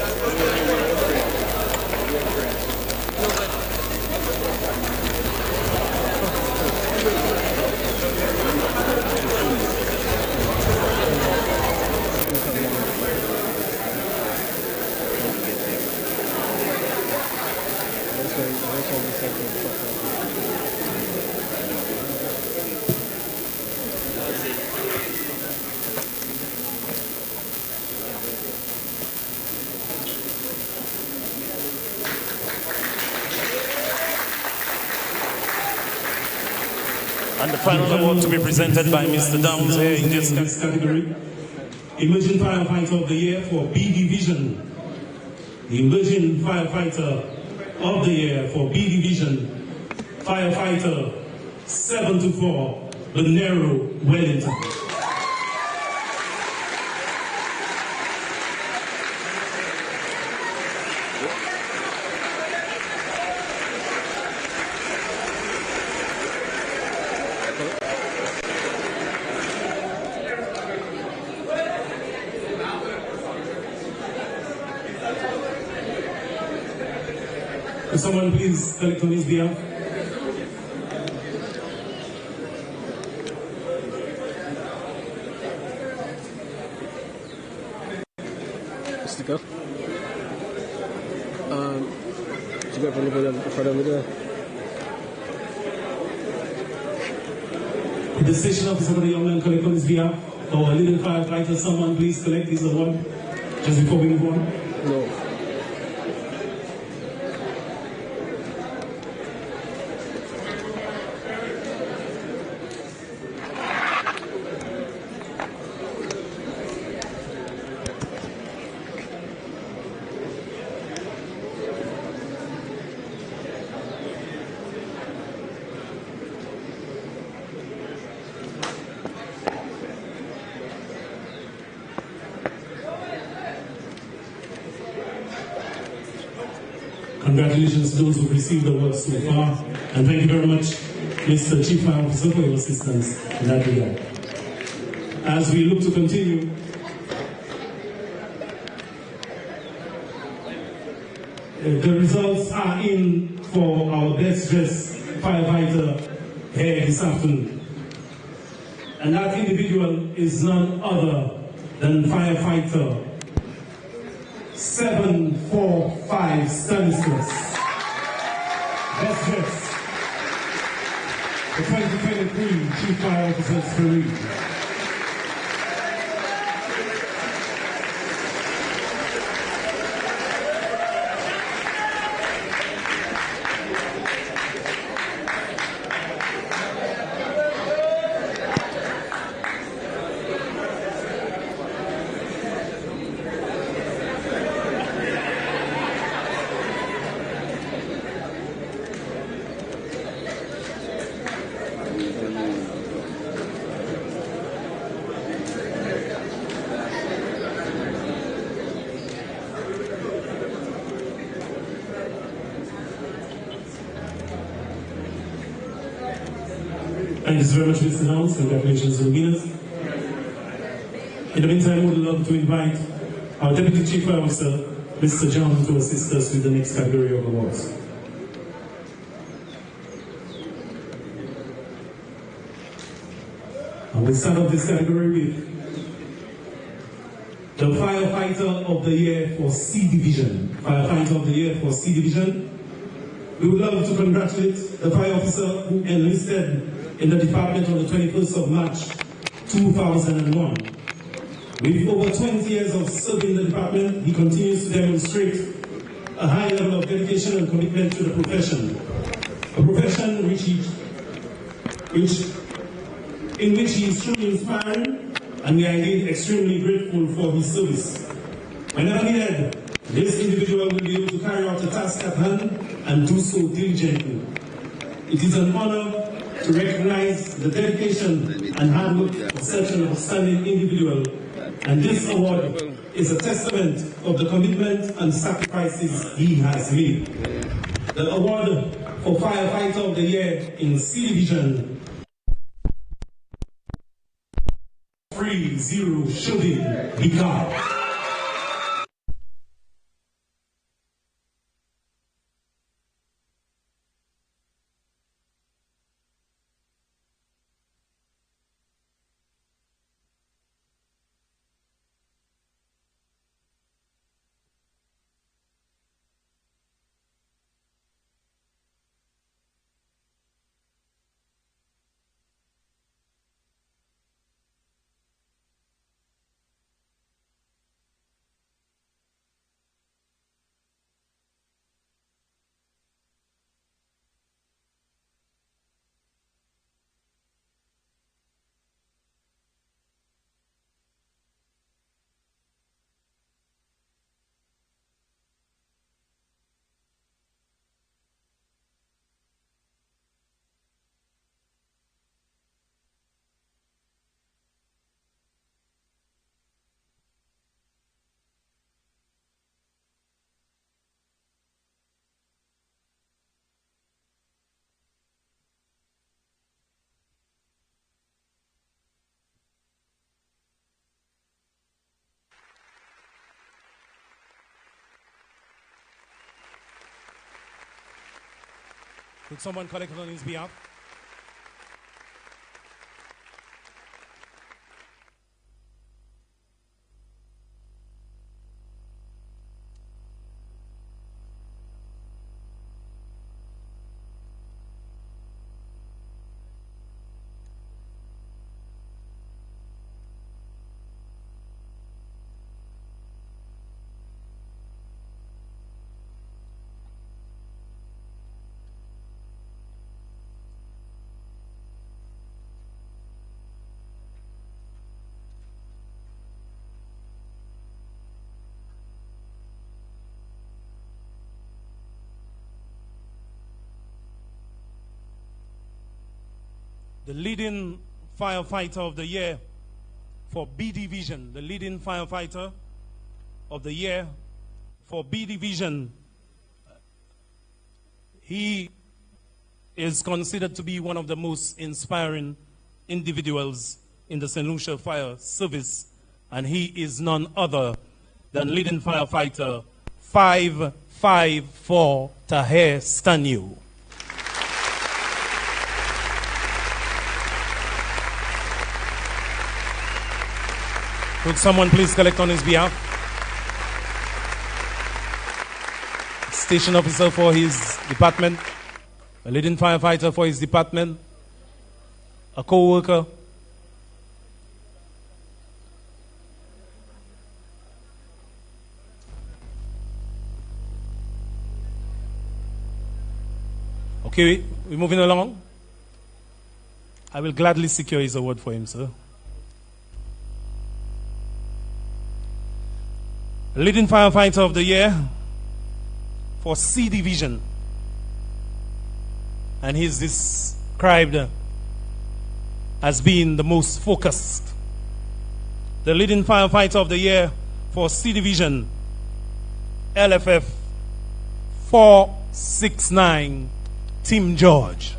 And the final award to be presented by Mr. Downs here in this category. Emerging Firefighter of the Year for B Division. The Emerging Firefighter of the Year for B Division, Firefighter 724, Benero Wellington. Could someone please collect on his behalf? Sticker. You got in front of me there. Could the station officer for the young man collect on his behalf? Or a little firefighter, someone please collect his award just before we move on? No. Congratulations to those who received the award so far, and thank you very much, Mr. Chief Fire Officer, for your assistance in that regard. As we look to continue, the results are in for our best dressed firefighter here this afternoon. And that individual is none other than firefighter 745 Stanislas. Best dressed. The 2023 Chief Fire Officers Parade. Thank you very much, Mr. Downs. Congratulations to the winners. In the meantime, we would love to invite our Deputy Chief Fire Officer, Mr. John, to assist us with the next category of awards. And we start off this category with the Firefighter of the Year for C Division. Firefighter of the Year for C Division. We would love to congratulate the fire officer who enlisted in the department on the 21st of March 2001. With over 20 years of serving in the department, he continues to demonstrate a high level of dedication and commitment to the profession. A profession in which he is truly inspiring, and we are indeed extremely grateful for his service. Whenever needed, this individual will be able to carry out a task at hand and do so diligently. It is an honor to recognize the dedication and hard work of such an outstanding individual, and this award is a testament of the commitment and sacrifices he has made. The award for Firefighter of the Year in C Division 30 Shudin Bikar. Could someone collect on his behalf? The leading firefighter of the year for B Division, the leading firefighter of the year for B Division. He is considered to be one of the most inspiring individuals in the St. Lucia Fire Service, and he is none other than leading firefighter 554 Taher Stanu. Could someone please collect on his behalf? Station officer for his department, a leading firefighter for his department, a co-worker. Okay, we're moving along. I will gladly secure his award for him, sir. Leading firefighter of the year for C Division, and he's described as being the most focused. The leading firefighter of the year for C Division, LFF 469, Tim George.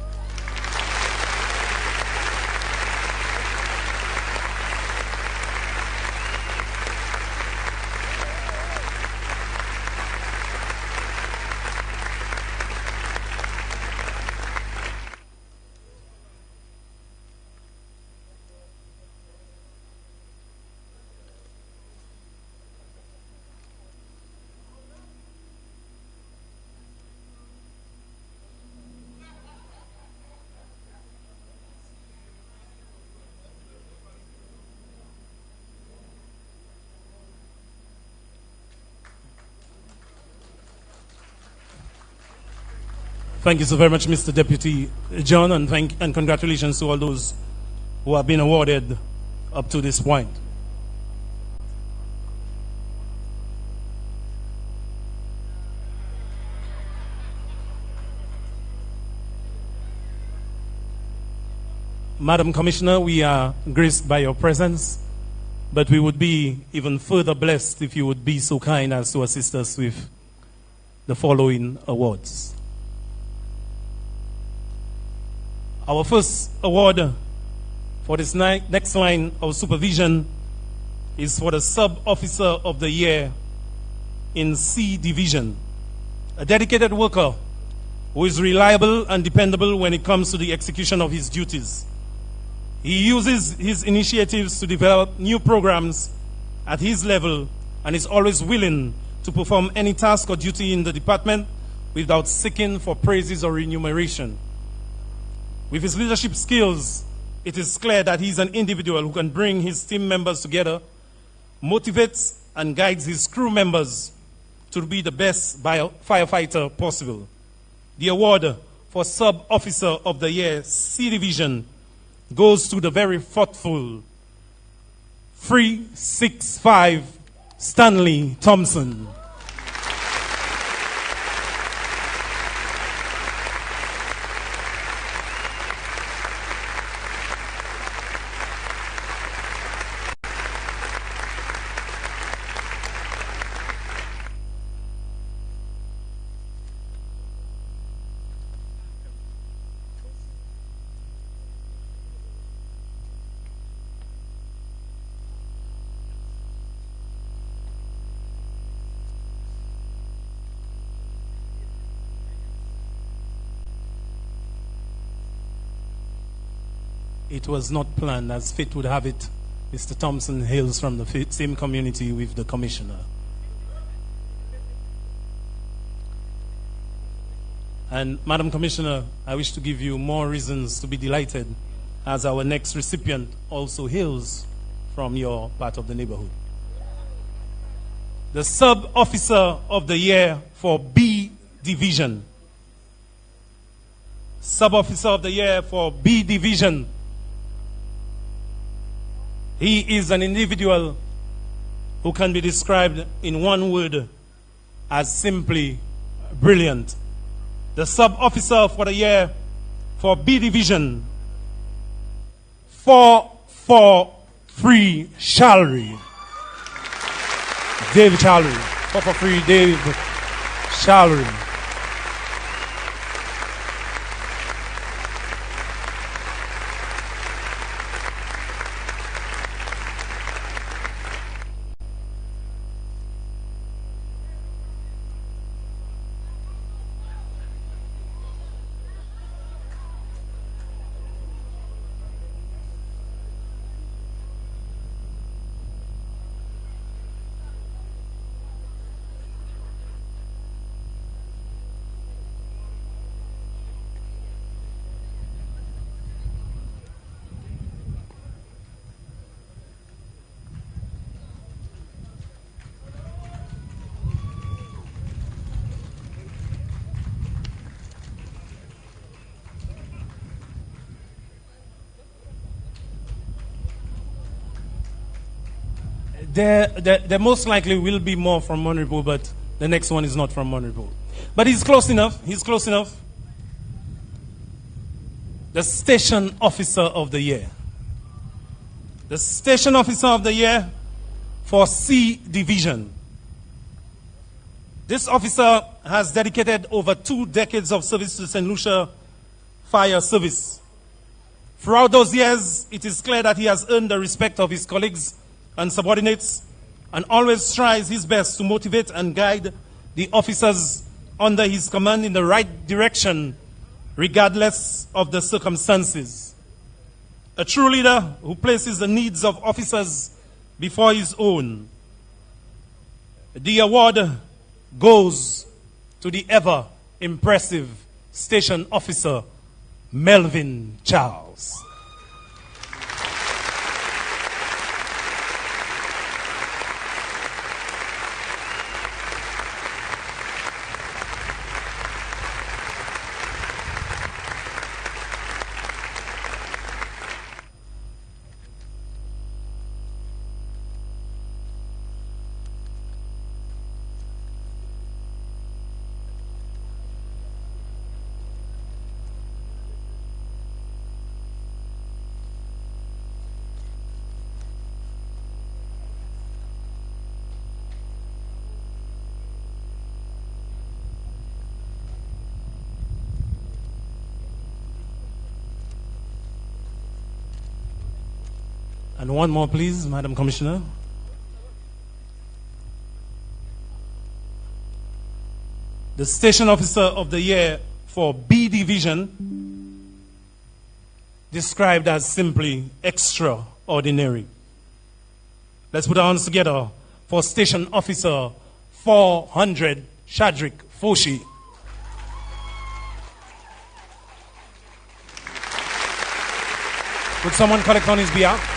Thank you so very much, Mr. Deputy John, and congratulations to all those who have been awarded up to this point. Madam Commissioner, we are graced by your presence, but we would be even further blessed if you would be so kind as to assist us with the following awards. Our first award for this next line of supervision is for the Sub-Officer of the Year in C Division, a dedicated worker who is reliable and dependable when it comes to the execution of his duties. He uses his initiatives to develop new programs at his level and is always willing to perform any task or duty in the department without seeking for praises or remuneration. With his leadership skills, it is clear that he's an individual who can bring his team members together, motivates and guides his crew members to be the best firefighter possible. The award for Sub-Officer of the Year, C Division, goes to the very thoughtful 365 Stanley Thompson. it was not planned. As fate would have it, Mr. Thompson hails from the same community with the commissioner. And Madam Commissioner, I wish to give you more reasons to be delighted, as our next recipient also hails from your part of the neighborhood. The Sub-Officer of the Year for B Division. Sub-Officer of the Year for B Division. He is an individual who can be described in one word as simply brilliant. The Sub-Officer for the Year for B Division, 443 Shalry. David Shalry. 443 David Shalry. There most likely will be more from Monrepo, but the next one is not from Monrepo. But he's close enough. He's close enough. The Station Officer of the Year. The Station Officer of the Year for C Division. This officer has dedicated over 2 decades of service to St. Lucia Fire Service. Throughout those years, it is clear that he has earned the respect of his colleagues and subordinates, and always tries his best to motivate and guide the officers under his command in the right direction, regardless of the circumstances. A true leader who places the needs of officers before his own. The award goes to the ever impressive Station Officer Melvin Charles. And one more, please, Madam Commissioner. The Station Officer of the Year for B Division, described as simply extraordinary. Let's put our hands together for Station Officer 400 Shadrick Foshi. Would someone collect on his behalf?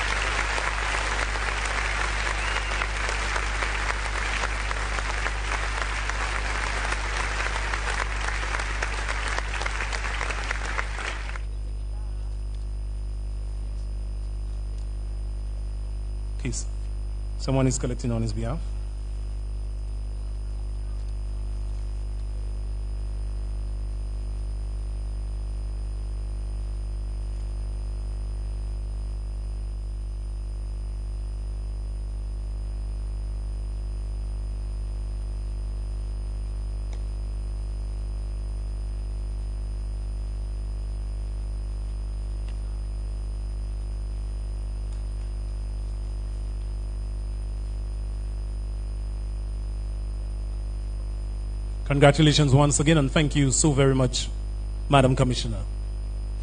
Please. Someone is collecting on his behalf. Congratulations once again, and thank you so very much, Madam Commissioner,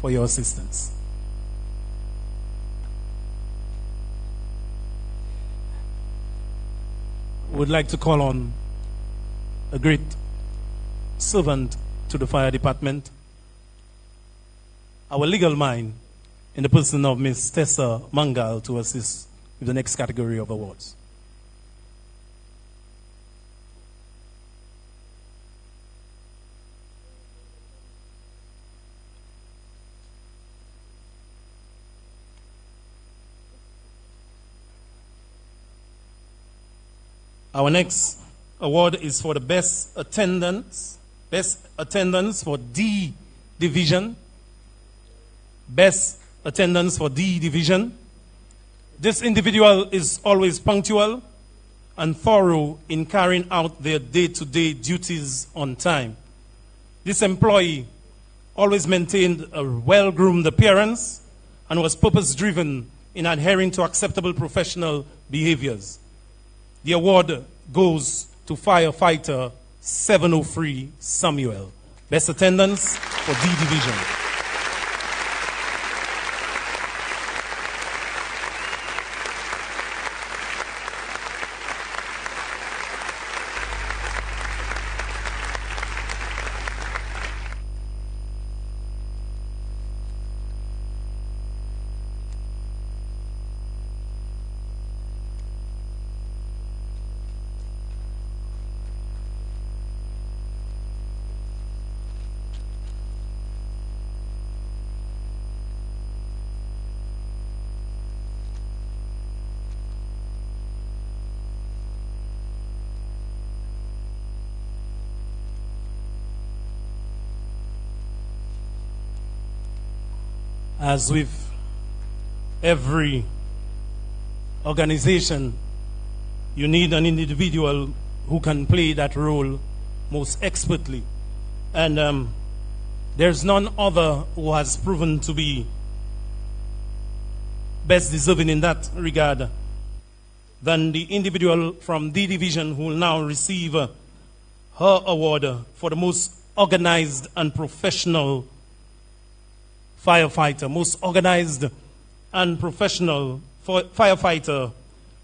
for your assistance. would like to call on a great servant to the fire department, our legal mind, in the person of Ms. Tessa Mangal, to assist with the next category of awards. Our next award is for the best attendance for D division. Best attendance for D division. This individual is always punctual and thorough in carrying out their day-to-day duties on time. This employee always maintained a well-groomed appearance and was purpose-driven in adhering to acceptable professional behaviors. The award goes to Firefighter 703 Samuel. Best attendance for D division. As with every organization, you need an individual who can play that role most expertly. And there's none other who has proven to be best deserving in that regard than the individual from D Division who will now receive her award for the most organized and professional firefighter, most organized and professional firefighter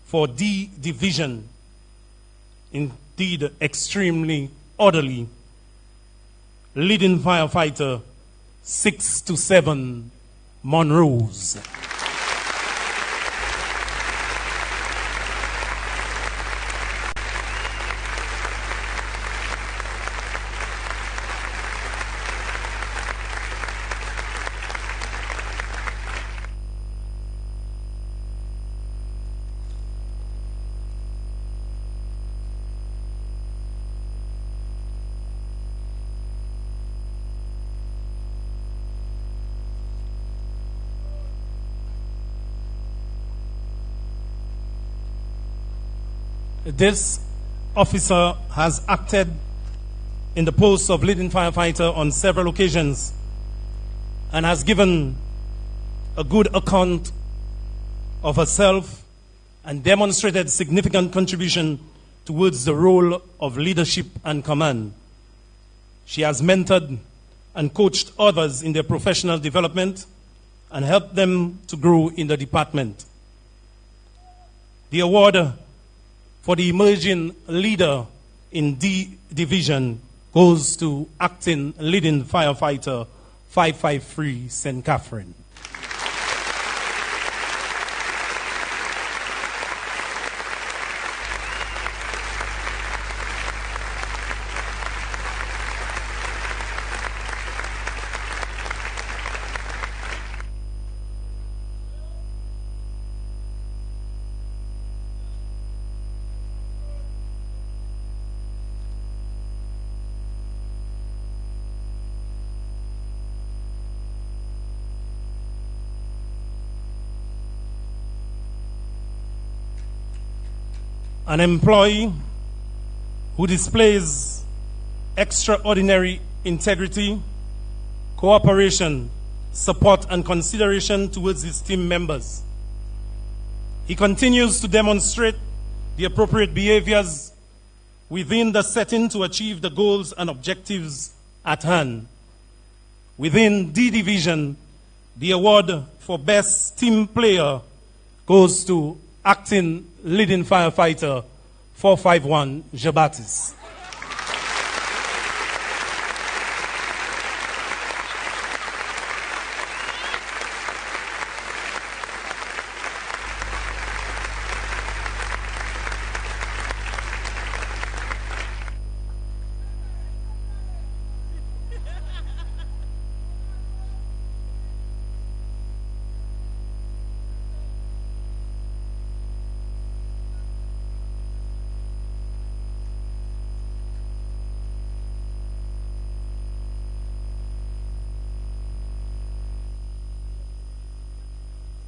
for D Division. Indeed, extremely orderly. Leading firefighter 627 Monroe's. This officer has acted in the post of leading firefighter on several occasions and has given a good account of herself and demonstrated significant contribution towards the role of leadership and command. She has mentored and coached others in their professional development and helped them to grow in the department. The award for the emerging leader in D Division goes to acting leading firefighter 553 St. Catherine. An employee who displays extraordinary integrity, cooperation, support, and consideration towards his team members. He continues to demonstrate the appropriate behaviors within the setting to achieve the goals and objectives at hand. Within D Division, the award for Best Team Player goes to acting leading firefighter 451 Jabatis.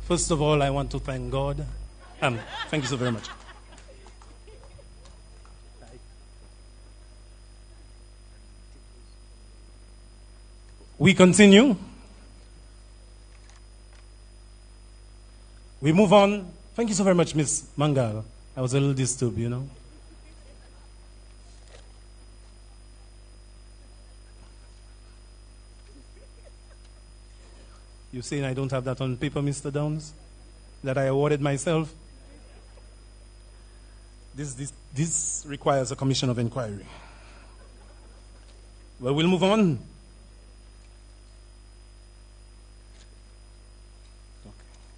First of all, I want to thank God. Thank you so very much. We continue. We move on. Thank you so very much, Miss Mangal. I was a little disturbed, you know. You saying I don't have that on paper, Mr. Downs? That I awarded myself? This requires a commission of inquiry. Well, we'll move on.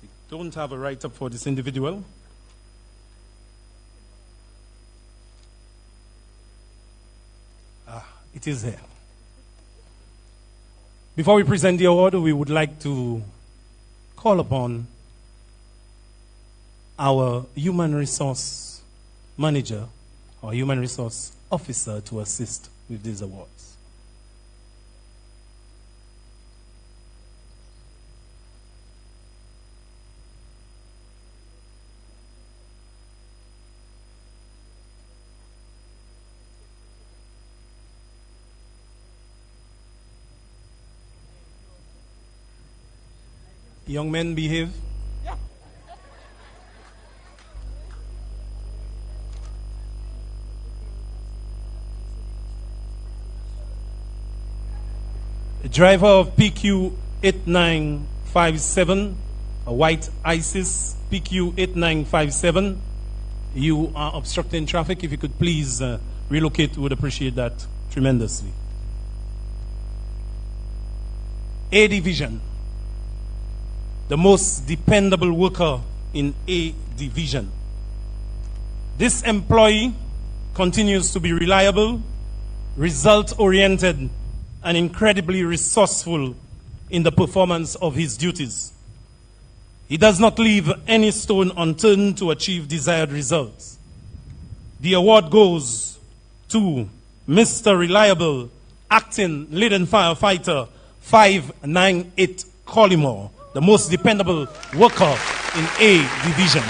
We don't have a write-up for this individual. It is here. Before we present the award, we would like to call upon our human resource manager or human resource officer to assist with these awards. Young men, behave. Yeah. The driver of PQ 8957, a white ISIS, PQ 8957, you are obstructing traffic. If you could please relocate, we would appreciate that tremendously. A division. The most dependable worker in A division. This employee continues to be reliable, result-oriented, and incredibly resourceful in the performance of his duties. He does not leave any stone unturned to achieve desired results. The award goes to Mr. Reliable, Acting Leading Firefighter 598 Collymore, the most dependable worker in A division.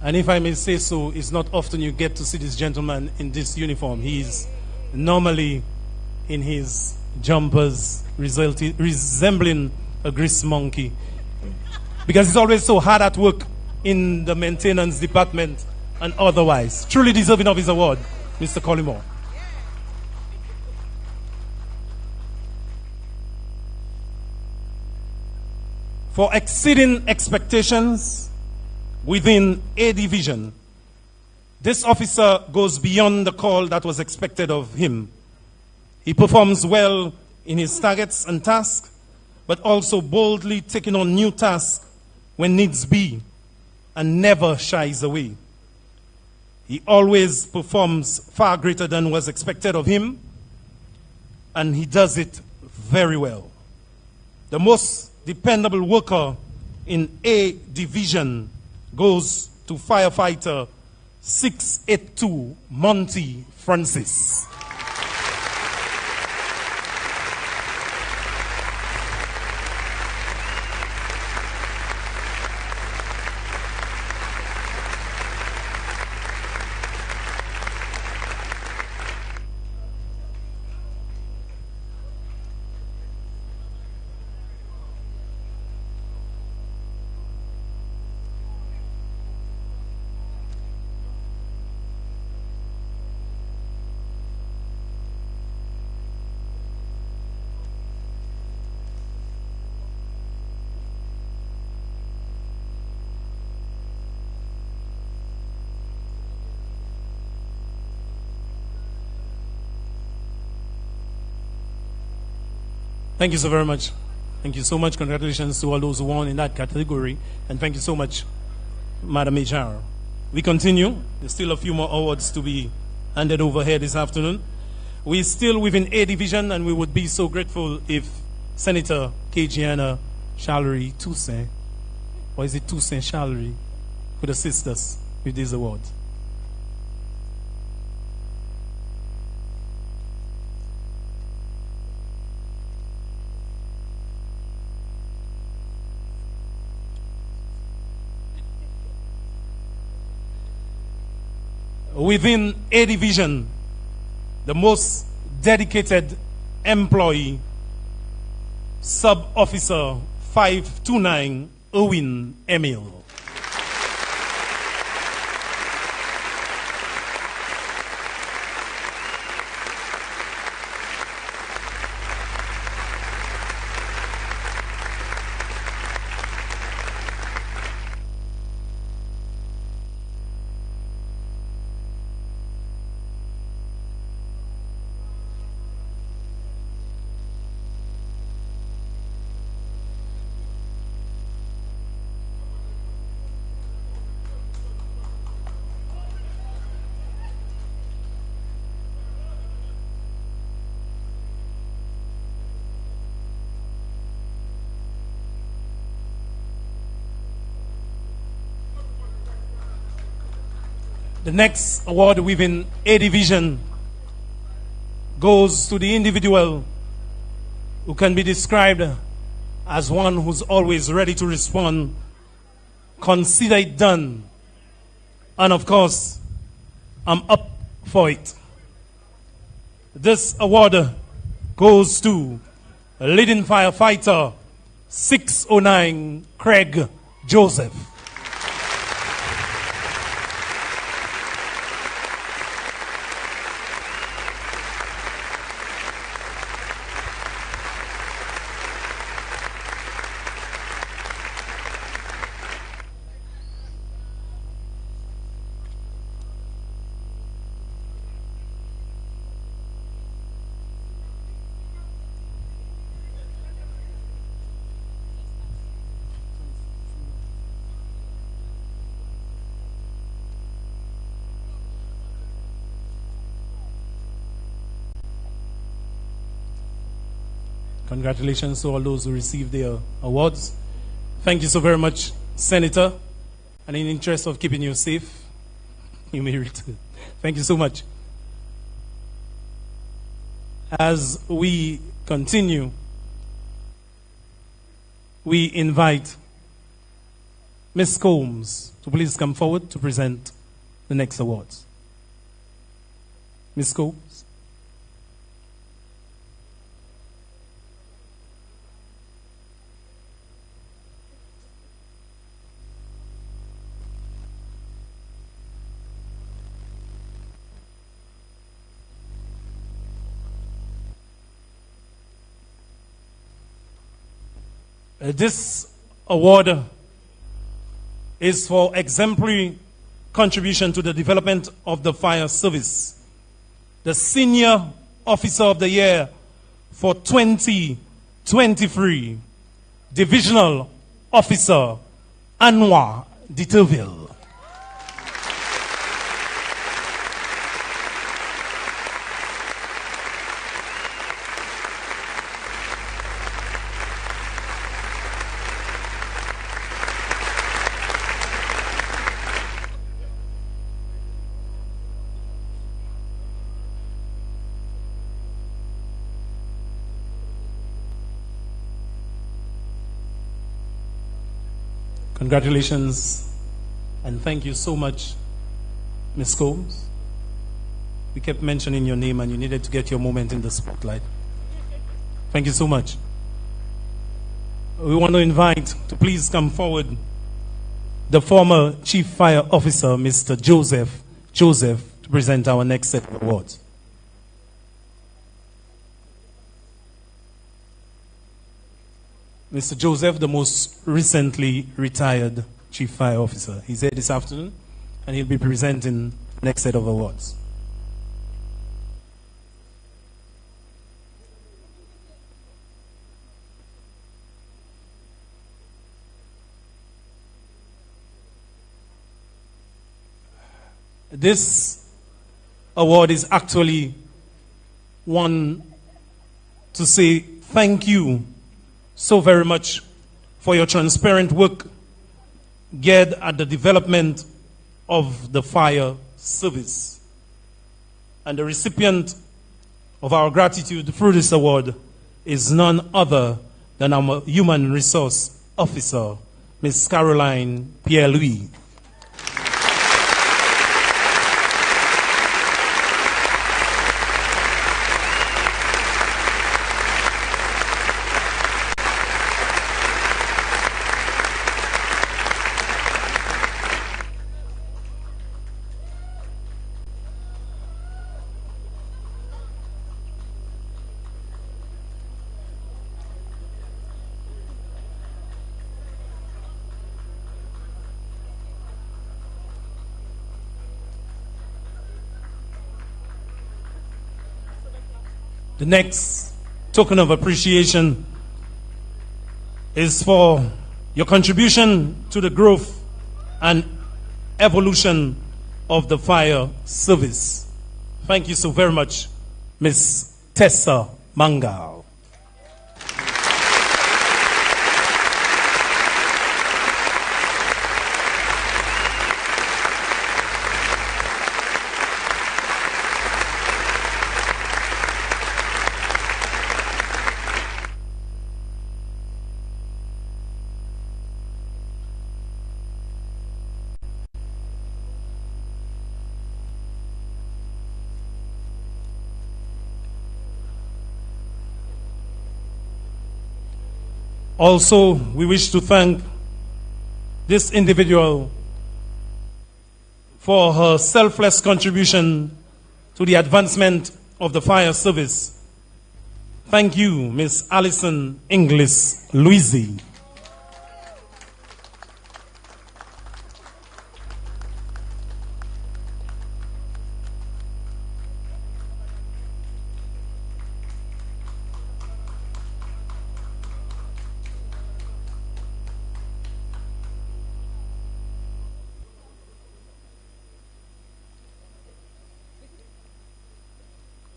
And if I may say so, it's not often you get to see this gentleman in this uniform. He is normally in his jumpers resembling a grease monkey, because he's always so hard at work in the maintenance department and otherwise. Truly deserving of his award, Mr. Collymore. For exceeding expectations within A division, this officer goes beyond the call that was expected of him. He performs well in his targets and tasks, but also boldly taking on new tasks when needs be, and never shies away. He always performs far greater than was expected of him, and he does it very well. The most dependable worker in A division goes to Firefighter 682 Monty Francis. Thank you so very much. Thank you so much. Congratulations to all those who won in that category. And thank you so much, Madam HR. We continue. There's still a few more awards to be handed over here this afternoon. We're still within A Division, and we would be so grateful if Senator Kejiana Shallery Toussaint, or is it Toussaint Shallery, could assist us with these awards. Within A Division, the most dedicated employee, Sub-Officer 529, Owen Emil. The next award within A Division goes to the individual who can be described as one who's always ready to respond, consider it done, and of course, I'm up for it. This award goes to leading firefighter 609 Craig Joseph. Congratulations to all those who received their awards. Thank you so very much, Senator. And in the interest of keeping you safe, you may return. Thank you so much. As we continue, we invite Ms. Combs to please come forward to present the next awards. Ms. Combs. This award is for exemplary contribution to the development of the fire service. The Senior Officer of the Year for 2023, Divisional Officer Anwar Diterville. Congratulations, and thank you so much, Ms. Combs. We kept mentioning your name, and you needed to get your moment in the spotlight. Thank you so much. We want to invite to please come forward the former Chief Fire Officer, Mr. Joseph, to present our next set of awards. Mr. Joseph, the most recently retired Chief Fire Officer. He's here this afternoon, and he'll be presenting the next set of awards. this award is actually one to say thank you so very much for your transparent work geared at the development of the fire service. And the recipient of our gratitude through this award is none other than our Human Resource Officer, Ms. Caroline Pierre-Louis. The next token of appreciation is for your contribution to the growth and evolution of the fire service. Thank you so very much, Ms. Tessa Mangal. Also, we wish to thank this individual for her selfless contribution to the advancement of the fire service. Thank you, Ms. Alison Inglis Louisi.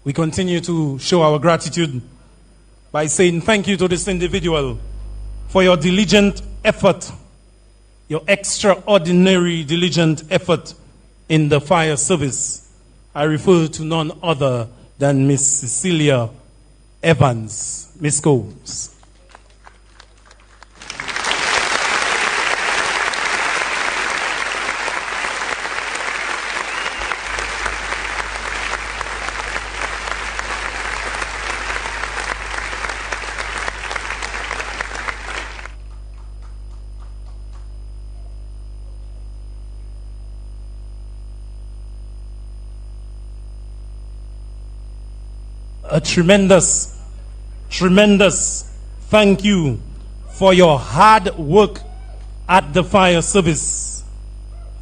We continue to show our gratitude by saying thank you to this individual for your diligent effort, your extraordinary diligent effort in the fire service. I refer to none other than Miss Cecilia Evans, Miss Combs. A tremendous thank you for your hard work at the fire service.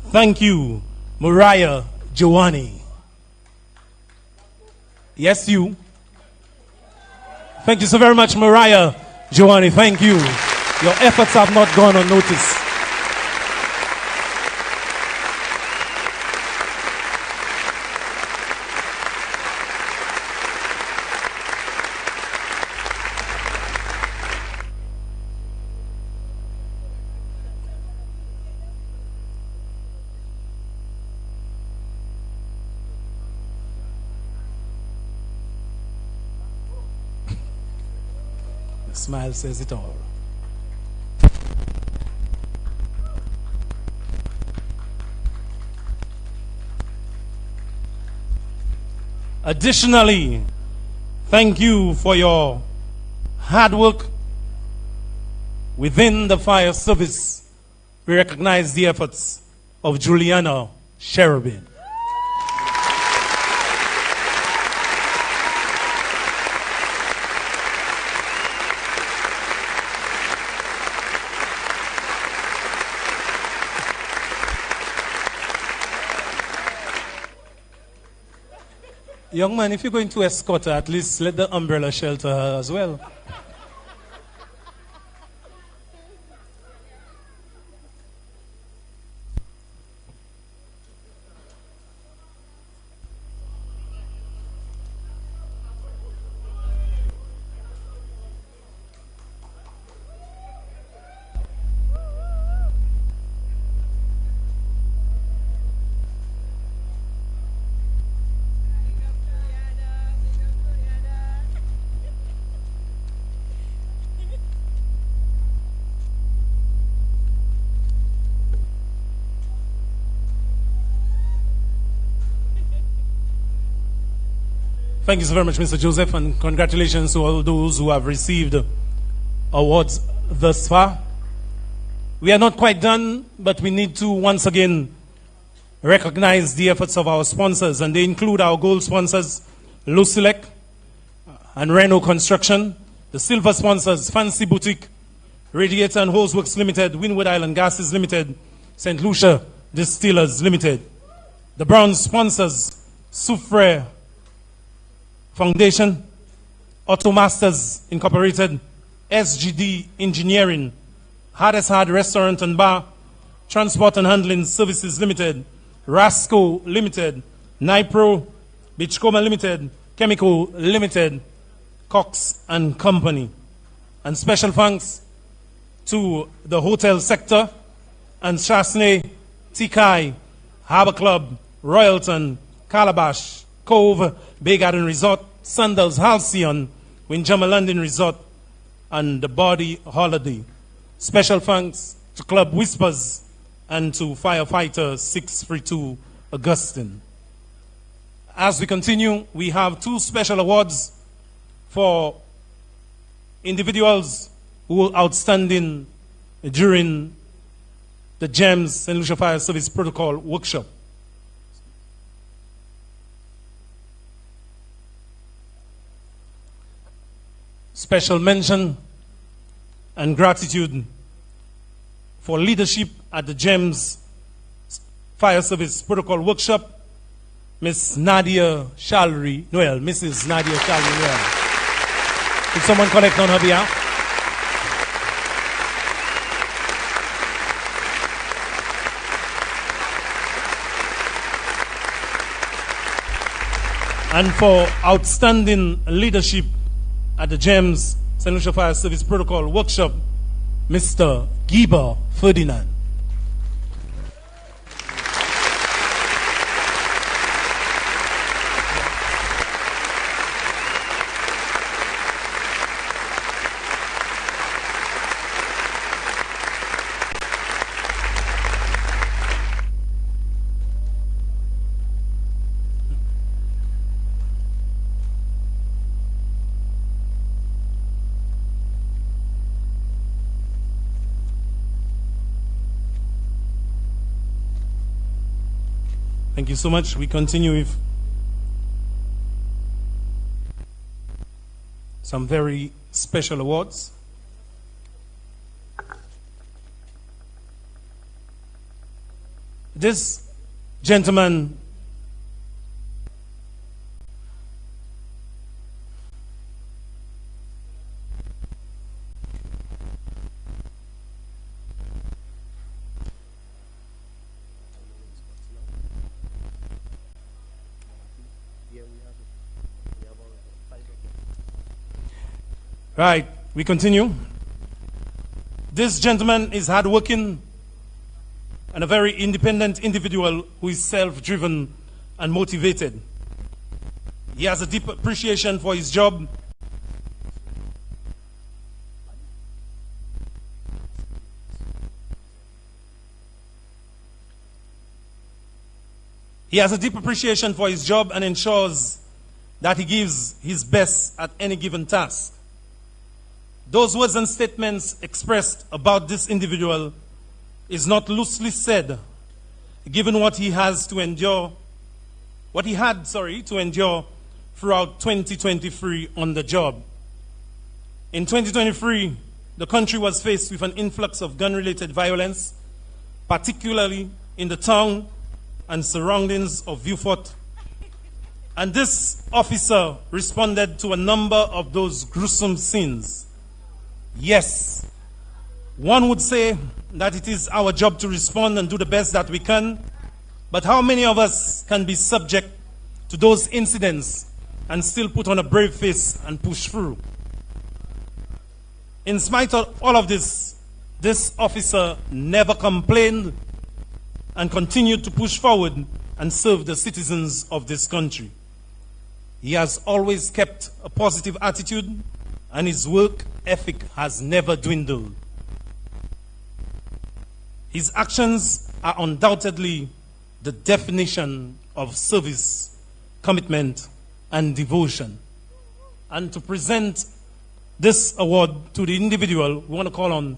Thank you, Mariah Joani. Yes, you. Thank you so very much, Mariah Joani. Thank you. Your efforts have not gone unnoticed. Smile says it all. Additionally, thank you for your hard work within the fire service. We recognize the efforts of Juliana Cherubin. Young man, if you're going to escort her, at least let the umbrella shelter her as well. Thank you so very much, Mr. Joseph, and congratulations to all those who have received awards thus far. We are not quite done, but we need to once again recognize the efforts of our sponsors, and they include our gold sponsors, Lucilec and Renault Construction, the silver sponsors, Fancy Boutique, Radiator and Hose Works Limited, Windward Island Gases Limited, St. Lucia Distillers Limited. The bronze sponsors, Soufre Foundation, Automasters Incorporated, SGD Engineering, Hardest Hard Restaurant and Bar, Transport and Handling Services Limited, Rasco Limited, Nipro, Beachcomber Limited, Chemical Limited, Cox and Company. And special thanks to the hotel sector and Chasney, Tikai, Harbour Club, Royalton, Calabash, Cove, Bay Garden Resort, Sandals Halcyon, Windjammer London Resort, and the Body Holiday. Special thanks to Club Whispers and to Firefighter 632 Augustine. As we continue, we have two special awards for individuals who were outstanding during the GEMS St. Lucia Fire Service Protocol Workshop. Special mention and gratitude for leadership at the GEMS Fire Service Protocol Workshop, Miss Nadia Shalry Noel, Mrs. Nadia Shalry Noel. Could someone collect on her behalf? And for outstanding leadership at the GEMS St. Lucia Fire Service Protocol Workshop, Mr. Giba Ferdinand. Thank you so much. We continue with some very special awards. This gentleman Right, we continue. This gentleman is hardworking and a very independent individual who is self-driven and motivated. He has a deep appreciation for his job. He has a deep appreciation for his job and ensures that he gives his best at any given task. Those words and statements expressed about this individual is not loosely said, given what he has to endure, what he had, to endure throughout 2023 on the job. In 2023, the country was faced with an influx of gun-related violence, particularly in the town and surroundings of Beaufort. And this officer responded to a number of those gruesome scenes. Yes, one would say that it is our job to respond and do the best that we can, but how many of us can be subject to those incidents and still put on a brave face and push through? In spite of all of this, this officer never complained and continued to push forward and serve the citizens of this country. He has always kept a positive attitude, and his work ethic has never dwindled. His actions are undoubtedly the definition of service, commitment, and devotion. And to present this award to the individual, we want to call on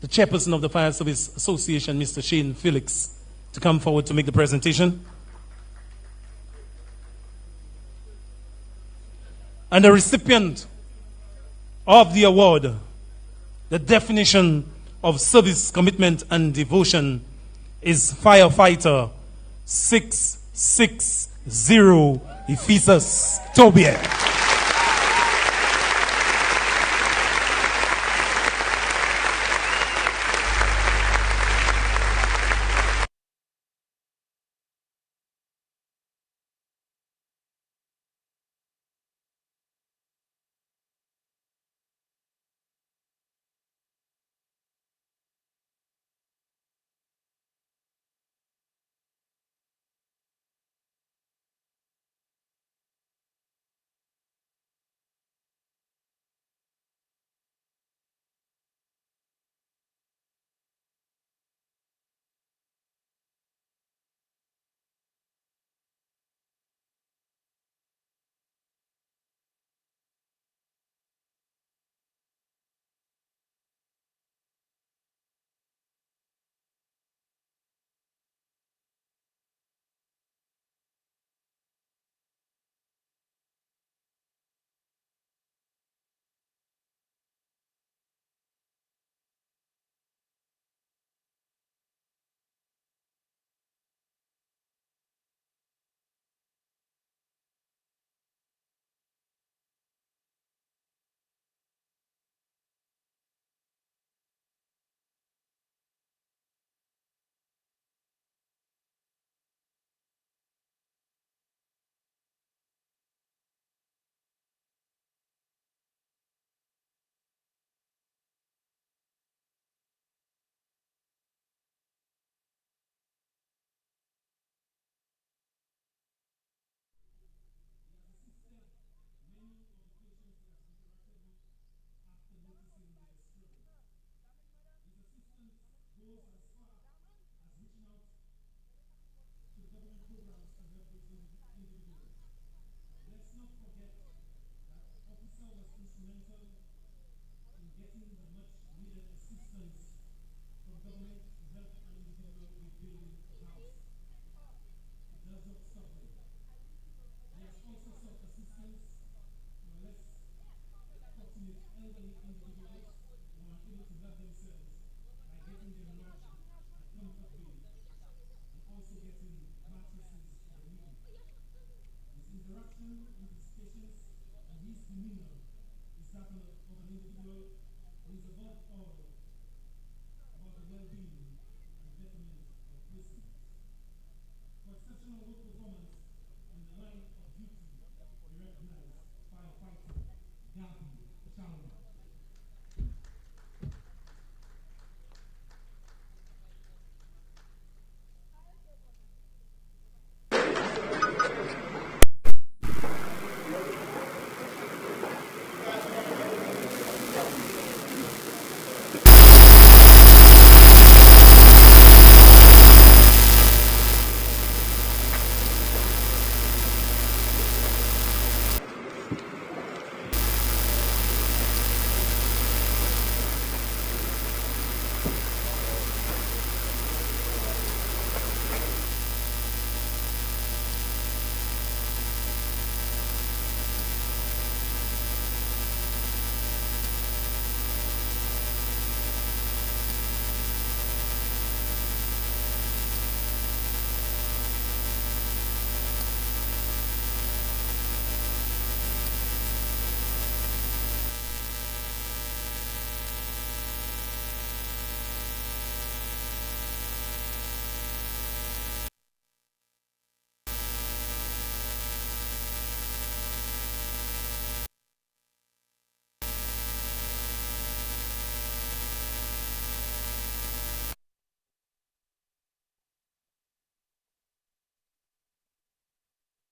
the chairperson of the Fire Service Association, Mr. Shane Felix, to come forward to make the presentation. And the recipient of the award, the definition of service commitment and devotion, is Firefighter 660 Ephesus Tobias.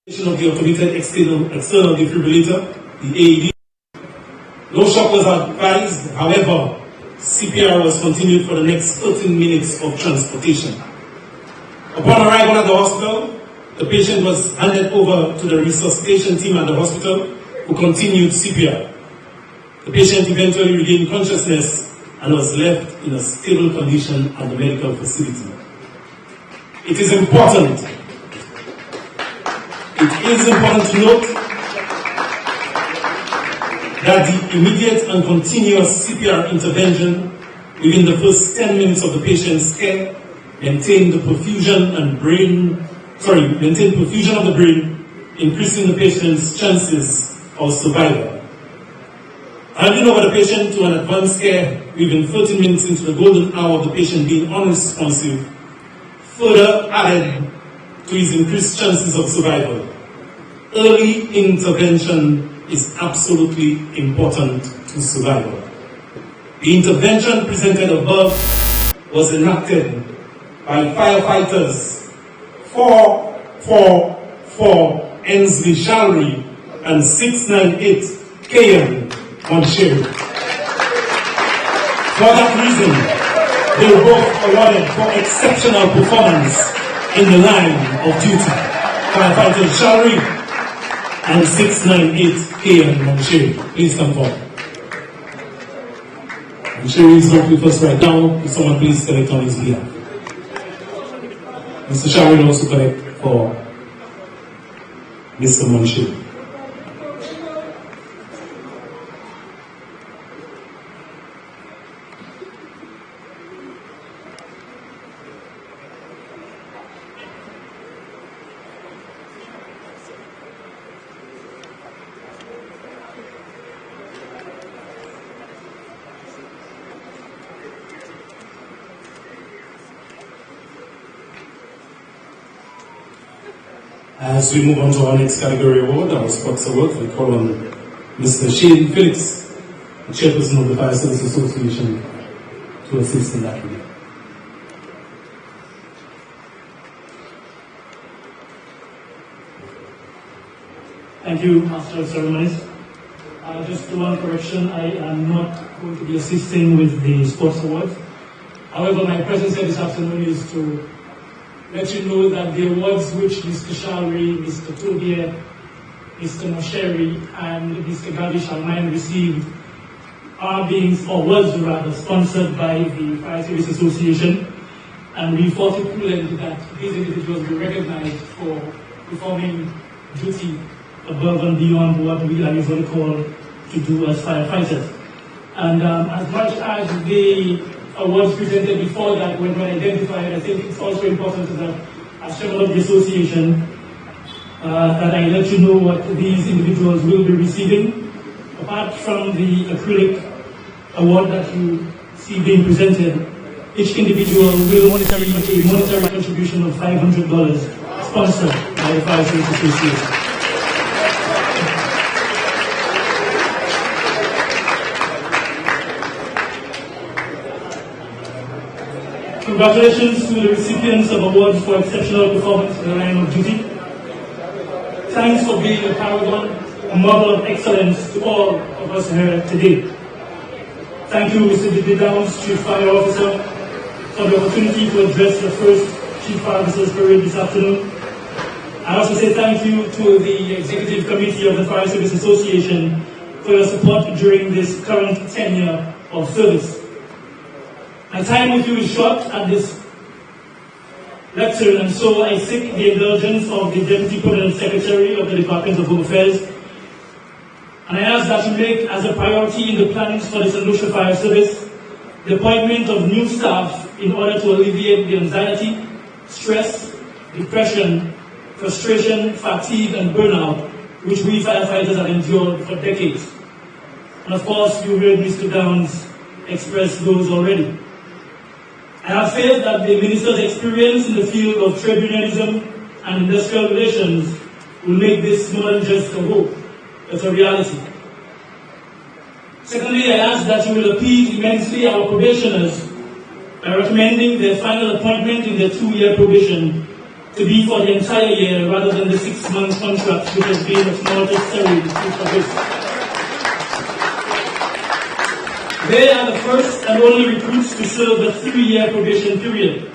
Of the automated external defibrillator, the AED. No shock was advised, however, CPR was continued for the next 13 minutes of transportation. Upon arrival at the hospital, The patient was handed over to the resuscitation team at the hospital, who continued CPR. The patient eventually regained consciousness and was left in a stable condition at the medical facility. It is important to note that the immediate and continuous CPR intervention within the first 10 minutes of the patient's care maintained perfusion of the brain, increasing the patient's chances of survival. Handing over the patient to an advanced care within 30 minutes into the golden hour of the patient being unresponsive further added to his increased chances of survival. Early intervention is absolutely important to survival. The intervention presented above was enacted by firefighters 444 St.Lucia and 698 KM on Sherry. For that reason, they were both awarded for exceptional performance in the line of duty. Firefighter Sherry and 698 KM on Sherry. Please come forward. And Sherry is not with us right now. Will someone please collect on his behalf? Mr. Sherry will also collect for Mr. Monshiri. As we move on to our next category award, our sports award, we call on Mr. Shane Felix, the chairperson of the Fire Service Association, to assist in that review. Thank you, Master of Ceremonies. Just one correction, I am not going to be assisting with the sports awards. However, my presence here this afternoon is to let you know that the awards which Mr. Shalri, Mr. Tobier, Mr. Mosheri, and Mr. Gavish Almain received are being, or was rather, sponsored by the Fire Service Association, and we thought it prudent that these individuals be recognized for performing duty above and beyond what we are usually called to do as firefighters. And as much as the awards presented before that were not identified, I think it's also important that as chairman of the association that I let you know what these individuals will be receiving. Apart from the acrylic award that you see being presented, each individual will receive a monetary contribution of $500 sponsored by the Fire Service Association. Congratulations to the recipients of awards for exceptional performance in the line of duty. Thanks for being a paragon, a model of excellence to all of us here today. Thank you, Mr. D. Downs, Chief Fire Officer, for the opportunity to address the first Chief Fire Officers Parade this afternoon. I also say thank you to the Executive Committee of the Fire Service Association for your support during this current tenure of service. My time with you is short at this lecture, and so I seek the indulgence of the Deputy Permanent Secretary of the Department of Home Affairs, and I ask that you make as a priority in the plannings for the St.Lucia Fire Service the appointment of new staff in order to alleviate the anxiety, stress, depression, frustration, fatigue, and burnout which we firefighters have endured for decades. And of course, you heard Mr. Downs express those already. I have faith that the Minister's experience in the field of trade unionism and industrial relations will make this more than just a hope, but a reality. Secondly, I ask that you will appease immensely our probationers by recommending their final appointment in their 2-year probation to be for the entire year rather than the 6-month contract which has been of more necessary for this. They are the first and only recruits to serve the 3-year probation period.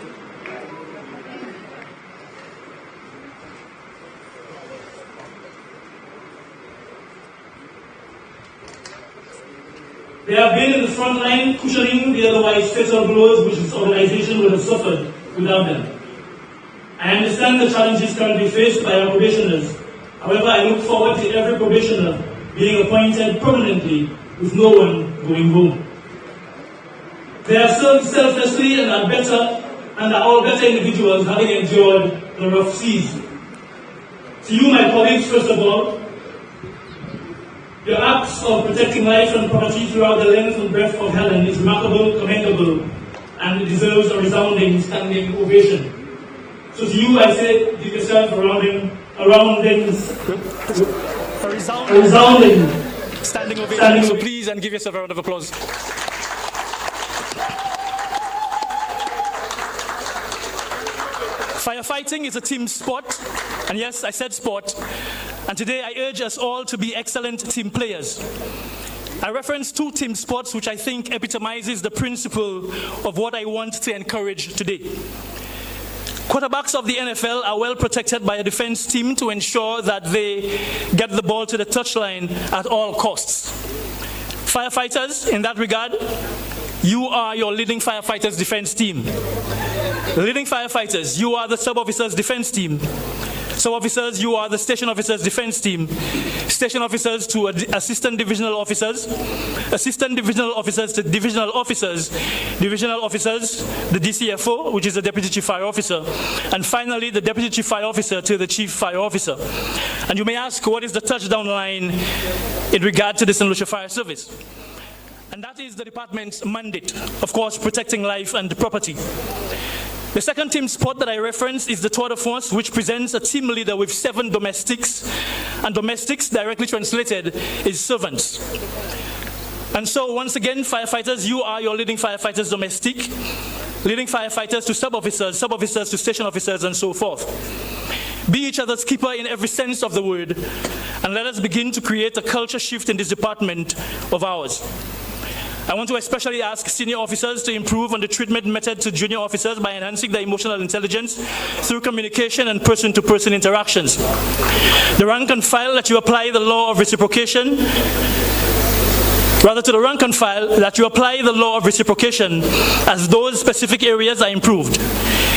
They have been in the front line cushioning the otherwise fatal blows which this organization would have suffered without them. I understand the challenges currently faced by our probationers. However, I look forward to every probationer being appointed permanently with no one going home. They have served selflessly and are all better individuals having endured the rough seas. To you, my colleagues, first of all, your acts of protecting life and property throughout the length and breadth of Helen is remarkable, commendable, and it deserves a resounding standing ovation. So to you, I say, give yourself a resounding standing ovation. So please, and give yourself a round of applause. Firefighting is a team sport, and yes, I said sport, and today I urge us all to be excellent team players. I reference two team sports which I think epitomizes the principle of what I want to encourage today. Quarterbacks of the NFL are well protected by a defense team to ensure that they get the ball to the touchline at all costs. Firefighters, in that regard, you are your leading firefighters defense team. Leading firefighters, you are the sub-officers defense team. Sub-officers, you are the station officers defense team. Station officers to assistant divisional officers. Assistant divisional officers to divisional officers. Divisional officers, the DCFO, which is the deputy chief fire officer. And finally, the deputy chief fire officer to the chief fire officer. And you may ask, what is the touchdown line in regard to the St. Lucia Fire Service? And that is the department's mandate, of course, protecting life and property. The second team sport that I reference is the tour de force, which presents a team leader with 7 domestics, and domestics, directly translated, is servants. And so, once again, firefighters, you are your leading firefighters domestic, leading firefighters to sub-officers, sub-officers to station officers, and so forth. Be each other's keeper in every sense of the word, and let us begin to create a culture shift in this department of ours. I want to especially ask senior officers to improve on the treatment method to junior officers by enhancing their emotional intelligence through communication and person-to-person interactions. The rank and file that you apply the law of reciprocation, rather to the rank and file that you apply the law of reciprocation as those specific areas are improved.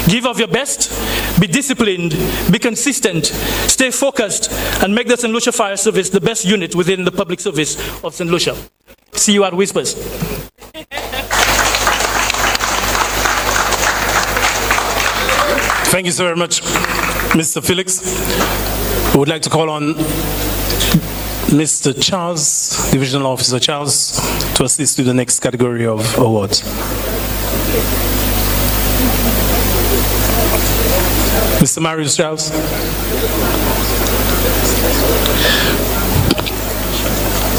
Give of your best, be disciplined, be consistent, stay focused, and make the St. Lucia Fire Service the best unit within the public service of St. Lucia. See you at Whispers. Thank you so very much, Mr. Felix. We would like to call on Mr. Charles, Divisional Officer Charles, to assist with the next category of awards. Mr. Marius Charles.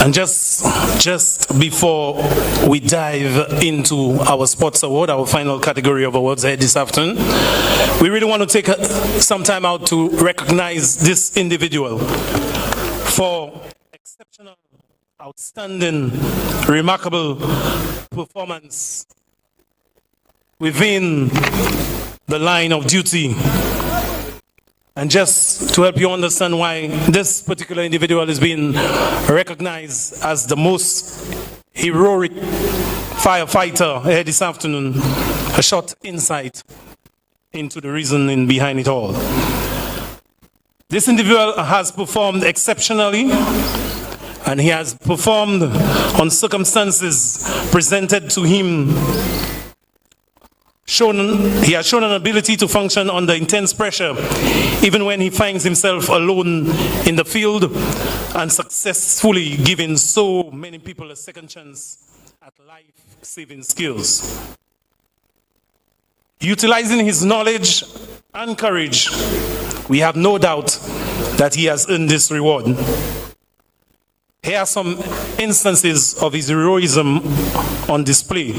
And just before we dive into our sports award, our final category of awards here this afternoon, we really want to take some time out to recognize this individual for exceptional, outstanding, remarkable performance within the line of duty. And just to help you understand why this particular individual is being recognized as the most heroic firefighter here this afternoon, a short insight into the reasoning behind it all. This individual has performed exceptionally, and he has performed on circumstances presented to him. He has shown an ability to function under intense pressure, even when he finds himself alone in the field, and successfully giving so many people a second chance at life-saving skills. Utilizing his knowledge and courage, we have no doubt that he has earned this reward. Here are some instances of his heroism on display.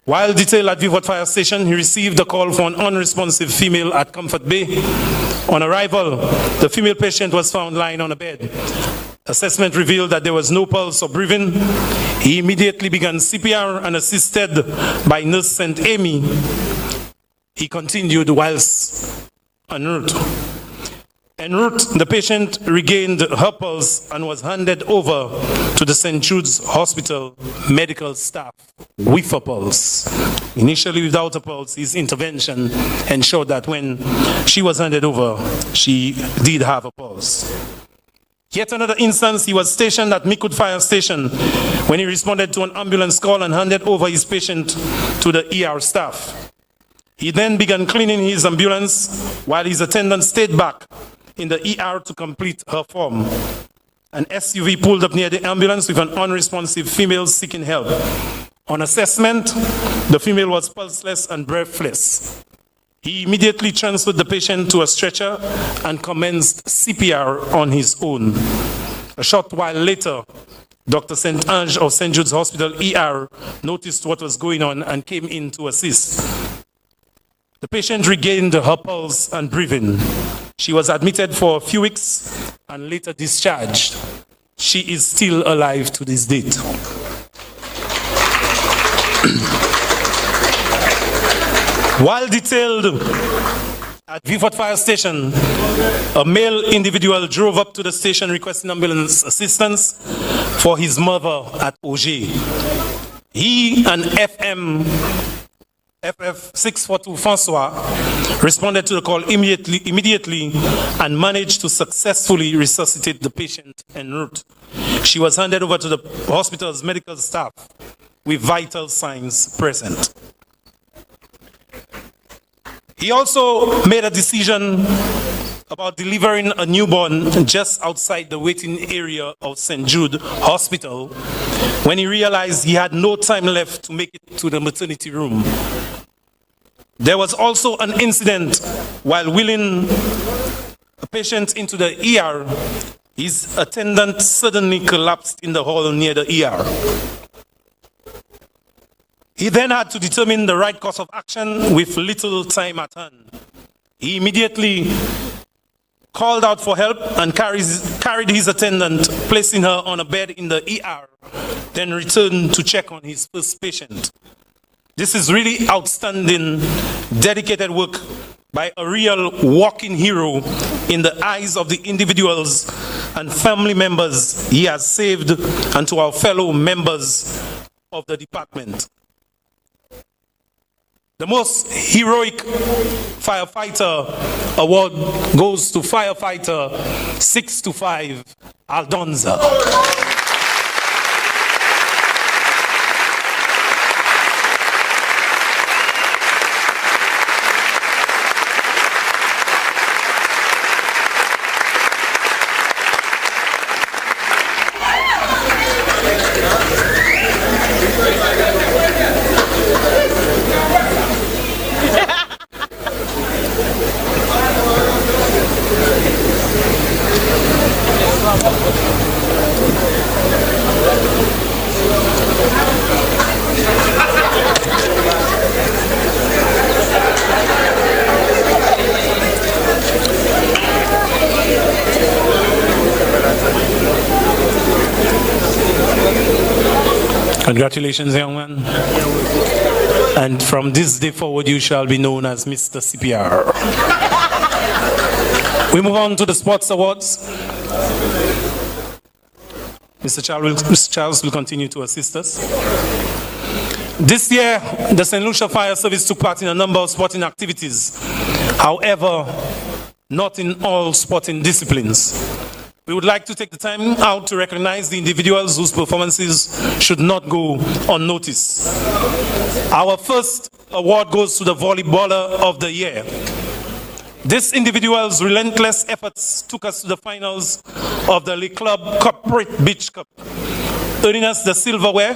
While detailed at Vivat Fire Station, he received a call for an unresponsive female at Comfort Bay. On arrival, the female patient was found lying on a bed. Assessment revealed that there was no pulse or breathing. He immediately began CPR and assisted by Nurse St. Amy. He continued whilst en route. En route, the patient regained her pulse and was handed over to the St. Jude's Hospital medical staff with a pulse. Initially without a pulse, his intervention ensured that when she was handed over, she did have a pulse. Yet another instance, he was stationed at Mikud Fire Station when he responded to an ambulance call and handed over his patient to the ER staff. He then began cleaning his ambulance while his attendant stayed back in the ER to complete her form. An SUV pulled up near the ambulance with an unresponsive female seeking help. On assessment, the female was pulseless and breathless. He immediately transferred the patient to a stretcher and commenced CPR on his own. A short while later, Dr. St. Ange of St. Jude's Hospital ER noticed what was going on and came in to assist. The patient regained her pulse and breathing. She was admitted for a few weeks and later discharged. She is still alive to this date. While detailed at Vifort Fire Station, a male individual drove up to the station requesting ambulance assistance for his mother at Auger. He and FF642 Francois responded to the call immediately and managed to successfully resuscitate the patient en route. She was handed over to the hospital's medical staff with vital signs present. He also made a decision about delivering a newborn just outside the waiting area of St. Jude Hospital when he realized he had no time left to make it to the maternity room. There was also an incident while wheeling a patient into the ER. His attendant suddenly collapsed in the hall near the ER. He then had to determine the right course of action with little time at hand. He immediately called out for help and carried his attendant, placing her on a bed in the ER, then returned to check on his first patient. This is really outstanding, dedicated work by a real walking hero in the eyes of the individuals and family members he has saved, and to our fellow members of the department. The most heroic firefighter award goes to Firefighter 625 Aldonza. Congratulations, young man. And from this day forward, you shall be known as Mr. CPR. We move on to the sports awards. Mr. Charles will continue to assist us. This year, the St. Lucia Fire Service took part in a number of sporting activities. However, not in all sporting disciplines. We would like to take the time out to recognize the individuals whose performances should not go unnoticed. Our first award goes to the volleyballer of the year. This individual's relentless efforts took us to the finals of the Le Club Corporate Beach Cup, earning us the silverware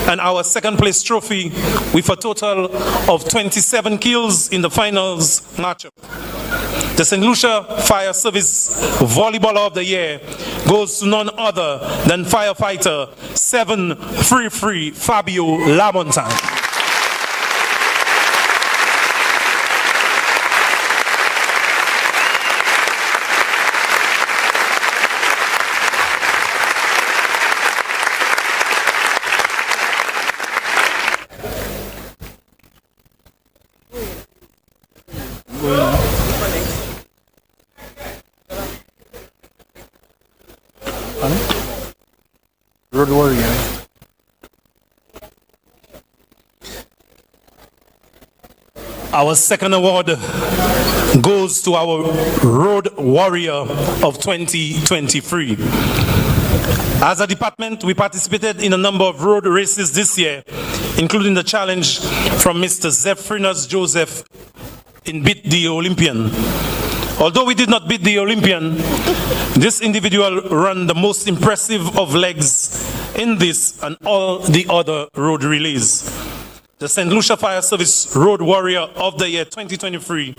and our second place trophy with a total of 27 kills in the finals matchup. The St. Lucia Fire Service Volleyballer of the Year goes to none other than Firefighter 733 Fabio Lamontagne. Road Warrior. Our second award goes to our Road Warrior of 2023. As a department, we participated in a number of road races this year, including the challenge from Mr. Zephrinus Joseph in Beat the Olympian. Although we did not beat the Olympian, this individual ran the most impressive of legs in this and all the other road relays. The St. Lucia Fire Service Road Warrior of the Year 2023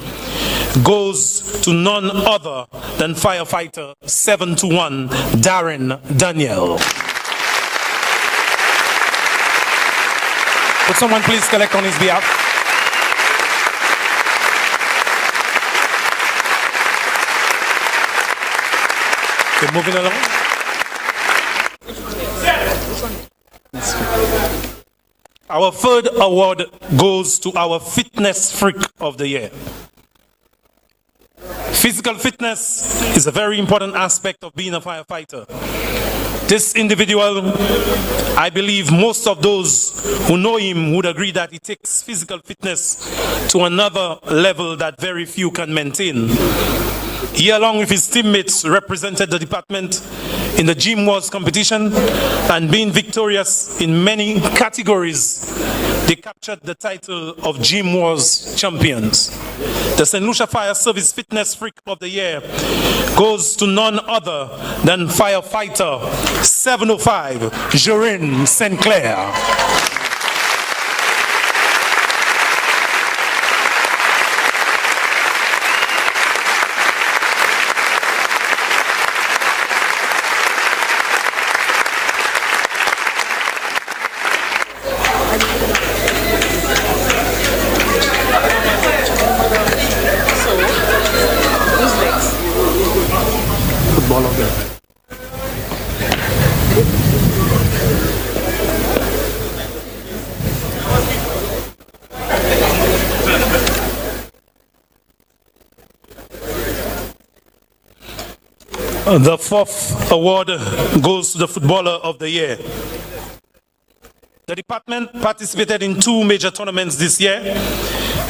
goes to none other than Firefighter 721 Darren Daniel. Would someone please collect on his behalf? Keep moving along. Our third award goes to our Fitness Freak of the Year. Physical fitness is a very important aspect of being a firefighter. This individual, I believe most of those who know him would agree that he takes physical fitness to another level that very few can maintain. He, along with his teammates, represented the department in the Gym Wars competition, and being victorious in many categories, they captured the title of Gym Wars champions. The St. Lucia Fire Service Fitness Freak of the Year goes to none other than Firefighter 705 Jorin St. Clair. The fourth award goes to the Footballer of the Year. The department participated in two major tournaments this year,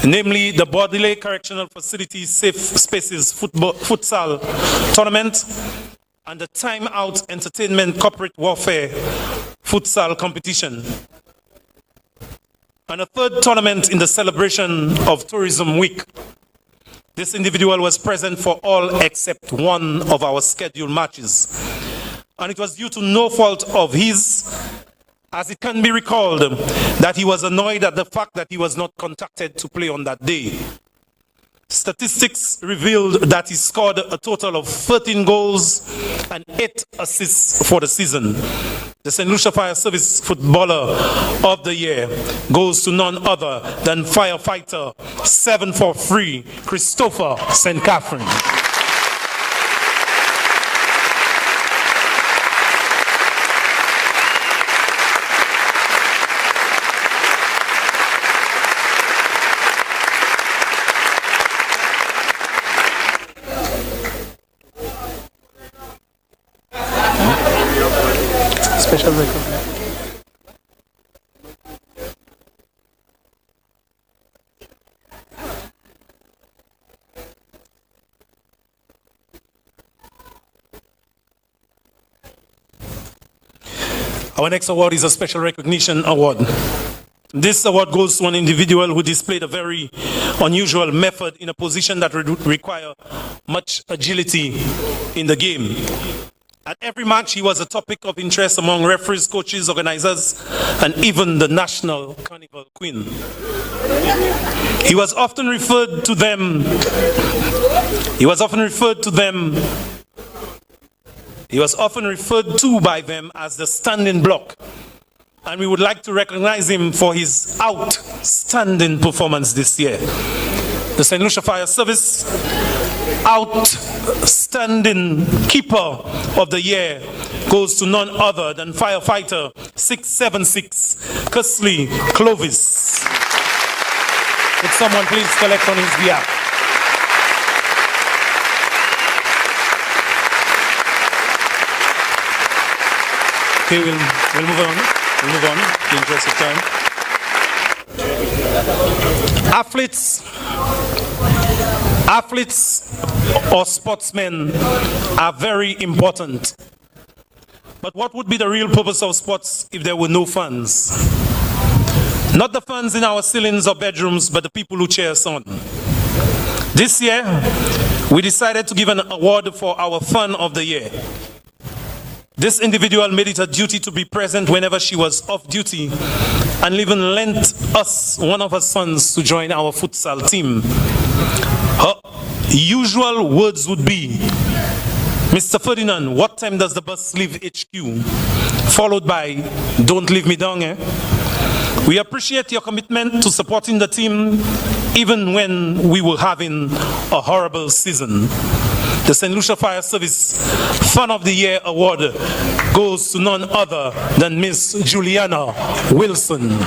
namely the Bodley Correctional Facility Safe Spaces Futsal Tournament and the Time Out Entertainment Corporate Warfare Futsal Competition, and a third tournament in the celebration of Tourism Week. This individual was present for all except one of our scheduled matches, and it was due to no fault of his, as it can be recalled, that he was annoyed at the fact that he was not contacted to play on that day. Statistics revealed that he scored a total of 13 goals and 8 assists for the season. The St. Lucia Fire Service Footballer of the Year goes to none other than Firefighter 743 Christopher St. Catherine. Special recognition. Our next award is a Special Recognition Award. This award goes to an individual who displayed a very unusual method in a position that would require much agility in the game. At every match, he was a topic of interest among referees, coaches, organizers, and even the National Carnival Queen. He was often referred to by them as the standing block, and we would like to recognize him for his outstanding performance this year. The St. Lucia Fire Service Outstanding Keeper of the Year goes to none other than Firefighter 676 Cusley Clovis. Would someone please collect on his behalf? Okay, we'll move on. We'll move on in the interest of time. Athletes or sportsmen are very important. But what would be the real purpose of sports if there were no fans? Not the fans in our ceilings or bedrooms, but the people who cheer us on. This year, we decided to give an award for our Fun of the Year. This individual made it a duty to be present whenever she was off duty and even lent us one of her sons to join our futsal team. Her usual words would be, "Mr. Ferdinand, what time does the bus leave HQ?" Followed by, "Don't leave me down, eh?" We appreciate your commitment to supporting the team even when we were having a horrible season. The St. Lucia Fire Service Fun of the Year Award goes to none other than Miss Juliana Wilson.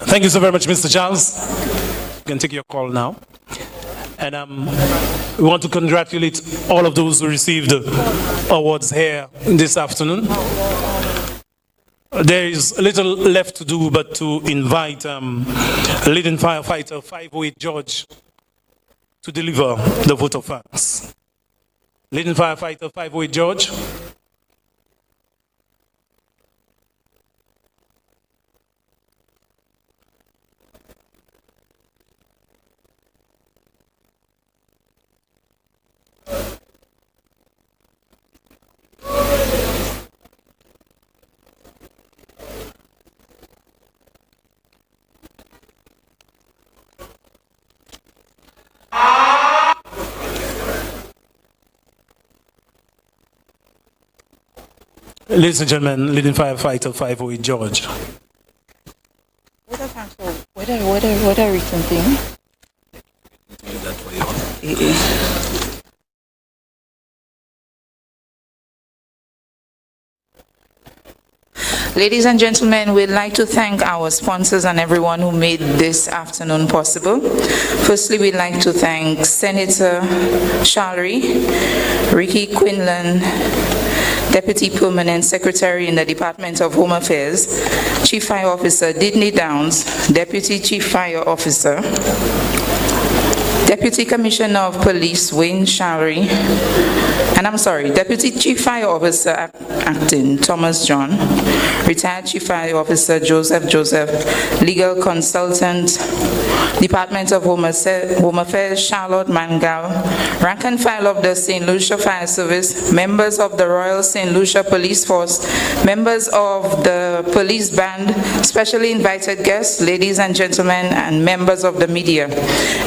Thank you so very much, Mr. Charles. You can take your call now. And we want to congratulate all of those who received awards here this afternoon. There is little left to do but to invite leading firefighter 508 George to deliver the vote of thanks. Leading firefighter 508 George. Ladies and gentlemen, leading firefighter 508 George. What a recent thing. Ladies and gentlemen, we'd like to thank our sponsors and everyone who made this afternoon possible. Firstly, we'd like to thank Senator Shalry, Ricky Quinlan, Deputy Permanent Secretary in the Department of Home Affairs, Chief Fire Officer Didney Downs, Deputy Chief Fire Officer, Deputy Commissioner of Police Wayne Shalry, Deputy Chief Fire Officer Acting Thomas John, Retired Chief Fire Officer Joseph, Legal Consultant, Department of Home Affairs Charlotte Mangal, Rank and File of the St. Lucia Fire Service, members of the Royal St. Lucia Police Force, members of the police band, specially invited guests, ladies and gentlemen, and members of the media.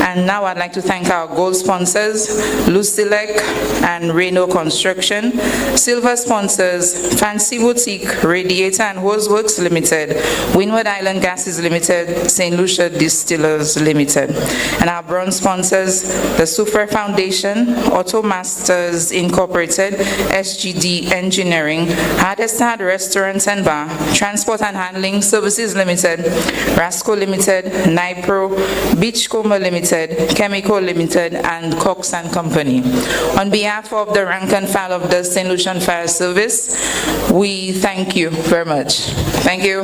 And now I'd like to thank our gold sponsors, Lucilec and Reno Construction, silver sponsors, Fancy Boutique, Radiator and Hose Works Limited, Windward Island Gases Limited, St. Lucia Distillers Limited. And our bronze sponsors, the Super Foundation, Auto Masters Incorporated, SGD Engineering, Hardest Hard Restaurants and Bar, Transport and Handling Services Limited, Rasco Limited, Nipro, Beachcomber Limited, Chemical Limited, and Cox and Company. On behalf of the rank and file of the St. Lucian Fire Service, we thank you very much. Thank you.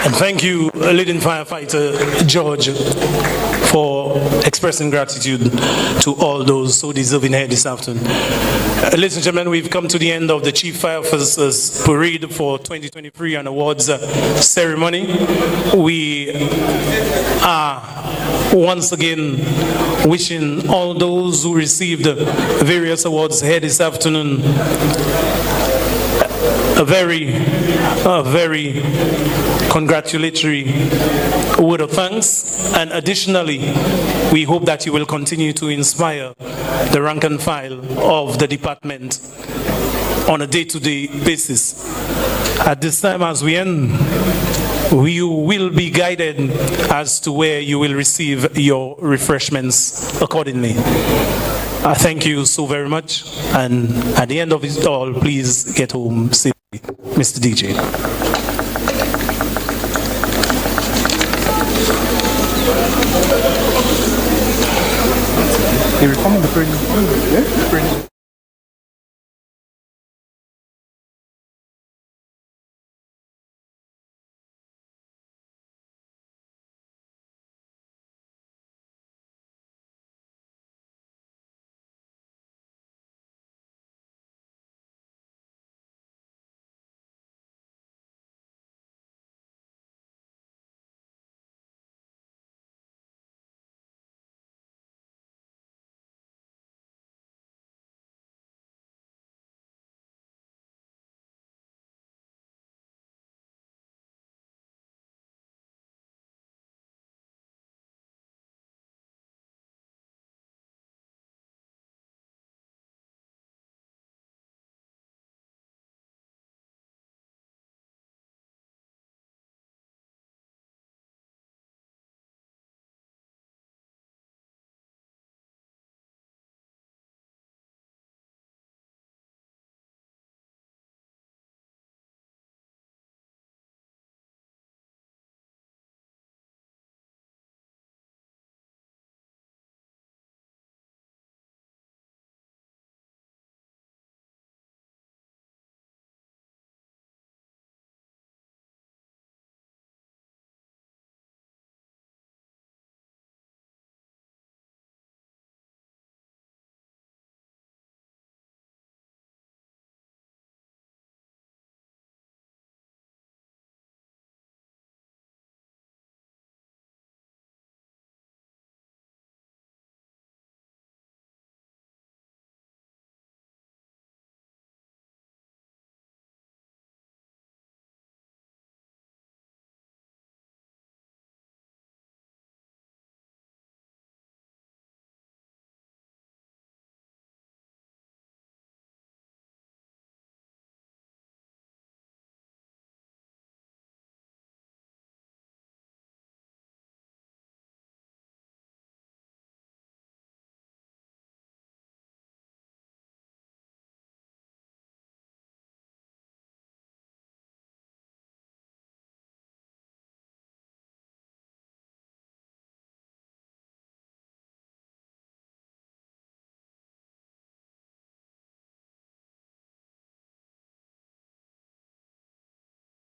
And thank you, leading firefighter George, for expressing gratitude to all those so deserving here this afternoon. Ladies and gentlemen, we've come to the end of the Chief Fire Officers Parade for 2023 and Awards ceremony. We are once again wishing all those who received various awards here this afternoon a very congratulatory word of thanks, and additionally, we hope that you will continue to inspire the rank and file of the department on a day-to-day basis. At this time, as we end, you will be guided as to where you will receive your refreshments accordingly. I thank you so very much, and at the end of it all, please get home safely. Mr. DJ. They were coming the